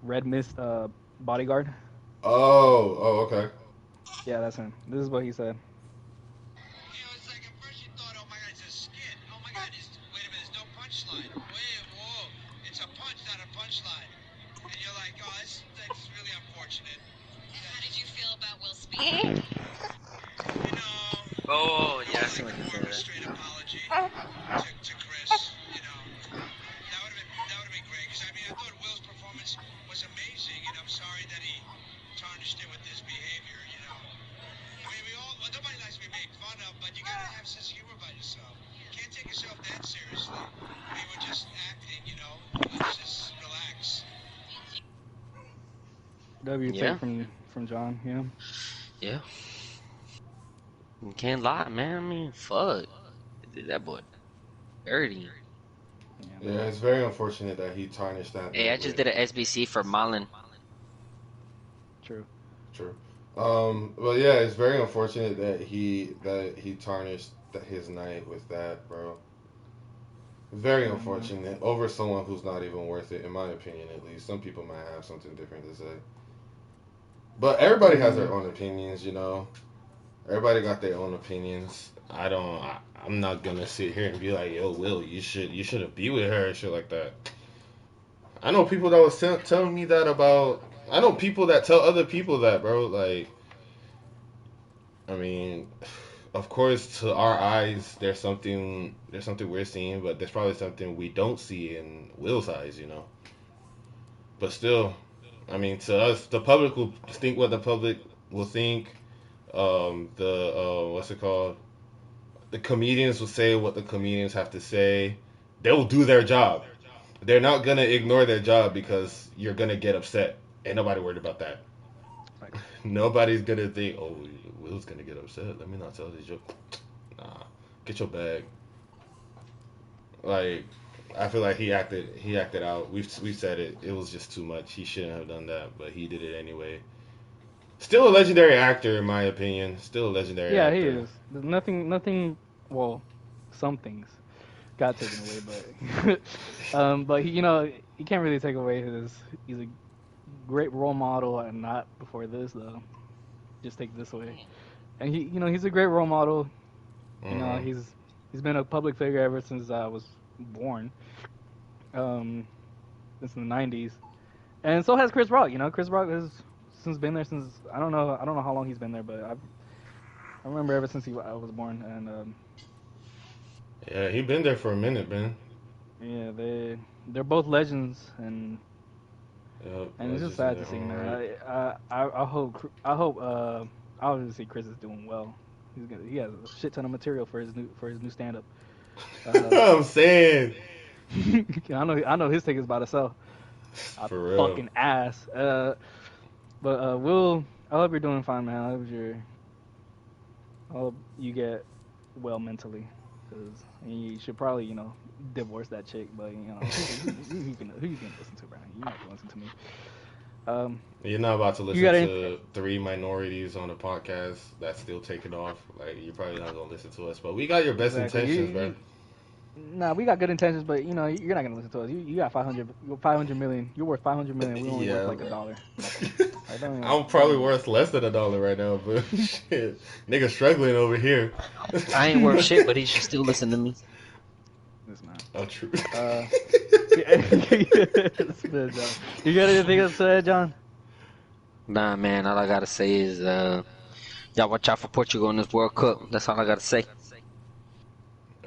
Red Mist bodyguard. Oh, okay. Yeah, that's him. This is what he said. It's like at first you thought, oh my god, it's a skit. Oh my god, wait a minute, there's no punchline. Wait, whoa, it's a punch, not a punchline. And you're like, oh, that's really unfortunate. How did you feel about Will Smith? You know, Oh, I yeah, I would see like what you more of a said. straight apology to Chris. You know, that would have been great. Because I mean, I thought Will's performance was amazing, and I'm sorry that he tarnished it with his behavior. You know, I mean, nobody likes to be made fun of, but you gotta have a sense of humor about yourself. You can't take yourself that seriously. I mean, we're just acting. You know, let's just relax. W take Yeah, from John. Yeah. yeah. You can't lie, man. I mean, fuck. That boy dirty. Yeah, Yeah, man. it's very unfortunate that he tarnished that Hey, I night just with. did an SBC for Marlon. True. True. Well, yeah, it's very unfortunate that he tarnished his night with that, bro. Very Hmm. unfortunate over someone who's not even worth it, in my opinion, at least. Some people might have something different to say, but everybody has their Hmm. own opinions, you know. Everybody got their own opinions. I'm not gonna sit here and be like, "Yo, Will, you shouldn't be with her," and shit like that. I know people that was telling me that about. I know people that tell other people that, bro. Like, I mean, of course, to our eyes, there's something we're seeing, but there's probably something we don't see in Will's eyes, you know. But still, I mean, to us, the public will think what the public will think. The what's it called? The comedians will say what the comedians have to say. They will do their job. They're not gonna ignore their job because you're gonna get upset. Ain't nobody worried about that. Facts. Nobody's gonna think, oh, Will's gonna get upset. Let me not tell this joke. Nah, get your bag. Like, I feel like he acted out. We've said it. It was just too much. He shouldn't have done that, but he did it anyway. Still a legendary actor, in my opinion. Still a legendary Yeah, he actor. is. There's nothing. Well, some things got taken away, but but he, you can't really take away his. He's a great role model, and not before this though. Just take this away, and he's a great role model. Hmm. He's been a public figure ever since I was born. Um, since the '90s, and so has Chris Rock. Chris Rock has since been there since I don't know how long he's been there, but I remember ever since I was born, and Yeah, he been there for a minute, man. yeah, they're both legends, Yep, and it's just legends in sad to their see, own man. right. I hope obviously Chris is doing well. He has a shit ton of material for his new stand up. Uh, I'm saying, I know his ticket's about to sell out the for real. fucking ass. But I hope you're doing fine, man. I hope you get well mentally, because you should probably divorce that chick. But who you can listen to, Brian? You're not gonna listen to me. Um, You're not about to you listen got any? to three minorities on a podcast that's still taking off. Like, you're probably not gonna listen to us, but we got your best Exactly. intentions, bro. Nah, we got good intentions, but you're not gonna listen to us. You got 500 million. You're worth 500 million. We're only worth Yeah, like a bro. dollar. Like, I'm don't probably even worth less than $1 right now, but shit, nigga struggling over here. I ain't worth shit, but he should still listen to me. this man. Oh, true. Yeah. This man, John. You got anything else to say, John? Nah, man. All I gotta say is, y'all watch out for Portugal in this World Cup. That's all I gotta say.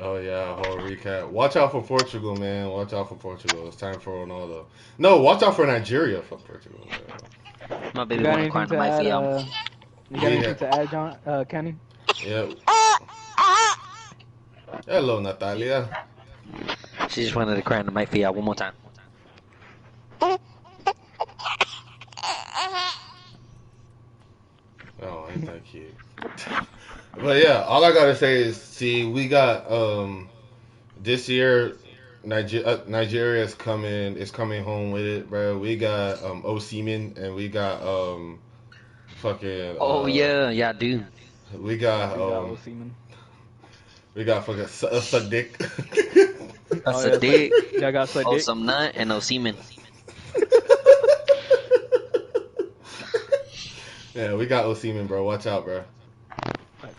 Oh yeah, whole recap. Watch out for Portugal, man. Watch out for Portugal. It's time for Ronaldo. No, watch out for Nigeria for Portugal, man. My You baby got wanna anything cry to to my add? feet. You got We anything ha- to add, John? Kenny? yeah. Hello, Natalia. She just wanted to cry into my feet one more time. Oh, ain't that cute? But yeah, all I gotta say is, see, we got this year. Nigeria is coming home with it, bro. We got Osimhen and we got fucking Oh yeah, yeah, dude. we Yeah, got do got Osimhen. fucking Sadiq. A Oh yeah, Sadiq, y'all got oh Sadiq. some nut, and no semen. Yeah, we got Osimhen, bro. Watch out, bro. Facts.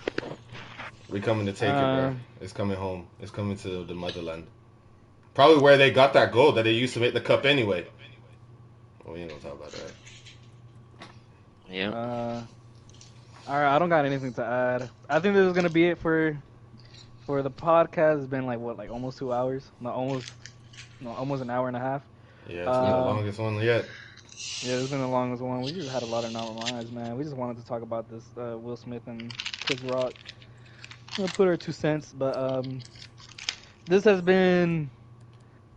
We coming to take it, bro. Um, It's coming home. It's coming to the motherland. Probably where they got that goal that they used to make the cup anyway. Well, we ain't gonna talk about that. Yeah. uh, all right, I don't got anything to add. I think this is gonna be it for the podcast. It's been like what, like almost 2 hours? No, almost an hour and a half. Yeah, it's been the Um, longest one yet. yeah, it's been the longest one. We just had a lot of non-lines, man. We just wanted to talk about this Will Smith and Chris Rock. Put our 2 cents, but this has been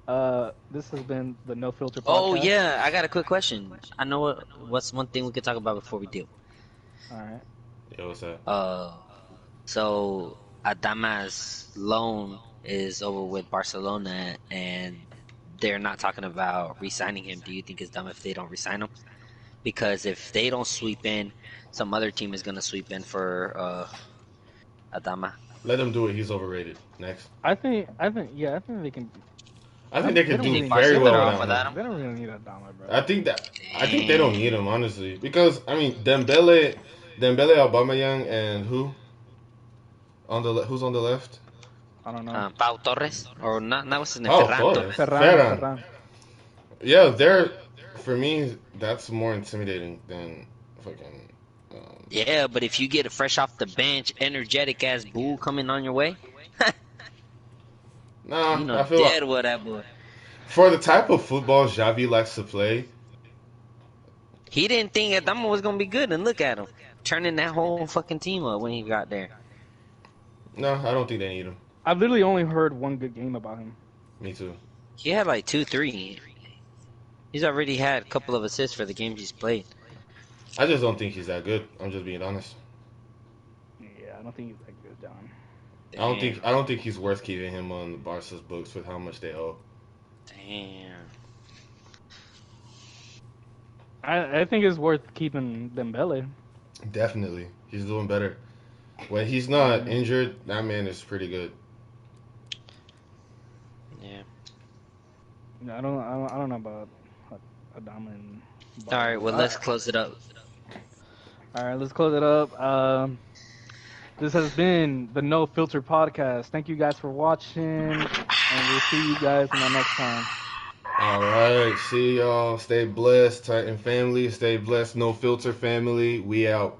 the No Filter Oh podcast. yeah, I got a quick question. I know what's one thing we could talk about before we deal. All right. Yeah, what's that? Uh, so Adama's loan is over with Barcelona, and they're not talking about re-signing him. Do you think it's dumb if they don't re-sign him? Because if they don't sweep in, some other team is gonna sweep in for Adama. Let him do it. He's overrated. Next. Yeah, I think they can. I think they They could don't You do think really need very Barca well better Adama. off without without him. him? They don't really need Adama, bro. I think they don't need him, honestly, because I mean Dembele, Aubameyang, and who's on the left? I don't know. Pau Torres or not? What's his name? Oh, Ferran Torres, Torres. Ferran. Ferran. Yeah, they're for me. That's more intimidating than fucking. Yeah, but if you get a fresh off the bench, energetic ass bull coming on your way, Nah, you know I feel like dead what that boy. for the type of football Xavi likes to play. He didn't think Adama was gonna be good, and look at him turning that whole fucking team up when he got there. No, I don't think they need him. I've literally only heard one good game about him. Me too. He had like 2, 3. He's already had a couple of assists for the games he's played. I just don't think he's that good. I'm just being honest. Yeah, I don't think he's that good, John. Damn. I don't think he's worth keeping him on Barca's books with how much they owe. Damn. I think it's worth keeping Dembele. Definitely, he's doing better. When he's not injured, that man is pretty good. Yeah. I don't know about Adama and All right. Barco. Well, let's close it up. All right, let's close it up. This has been the No Filter podcast. Thank you guys for watching, and we'll see you guys in the next time. All right, see y'all. Stay blessed, Titan family. Stay blessed, No Filter family. We out.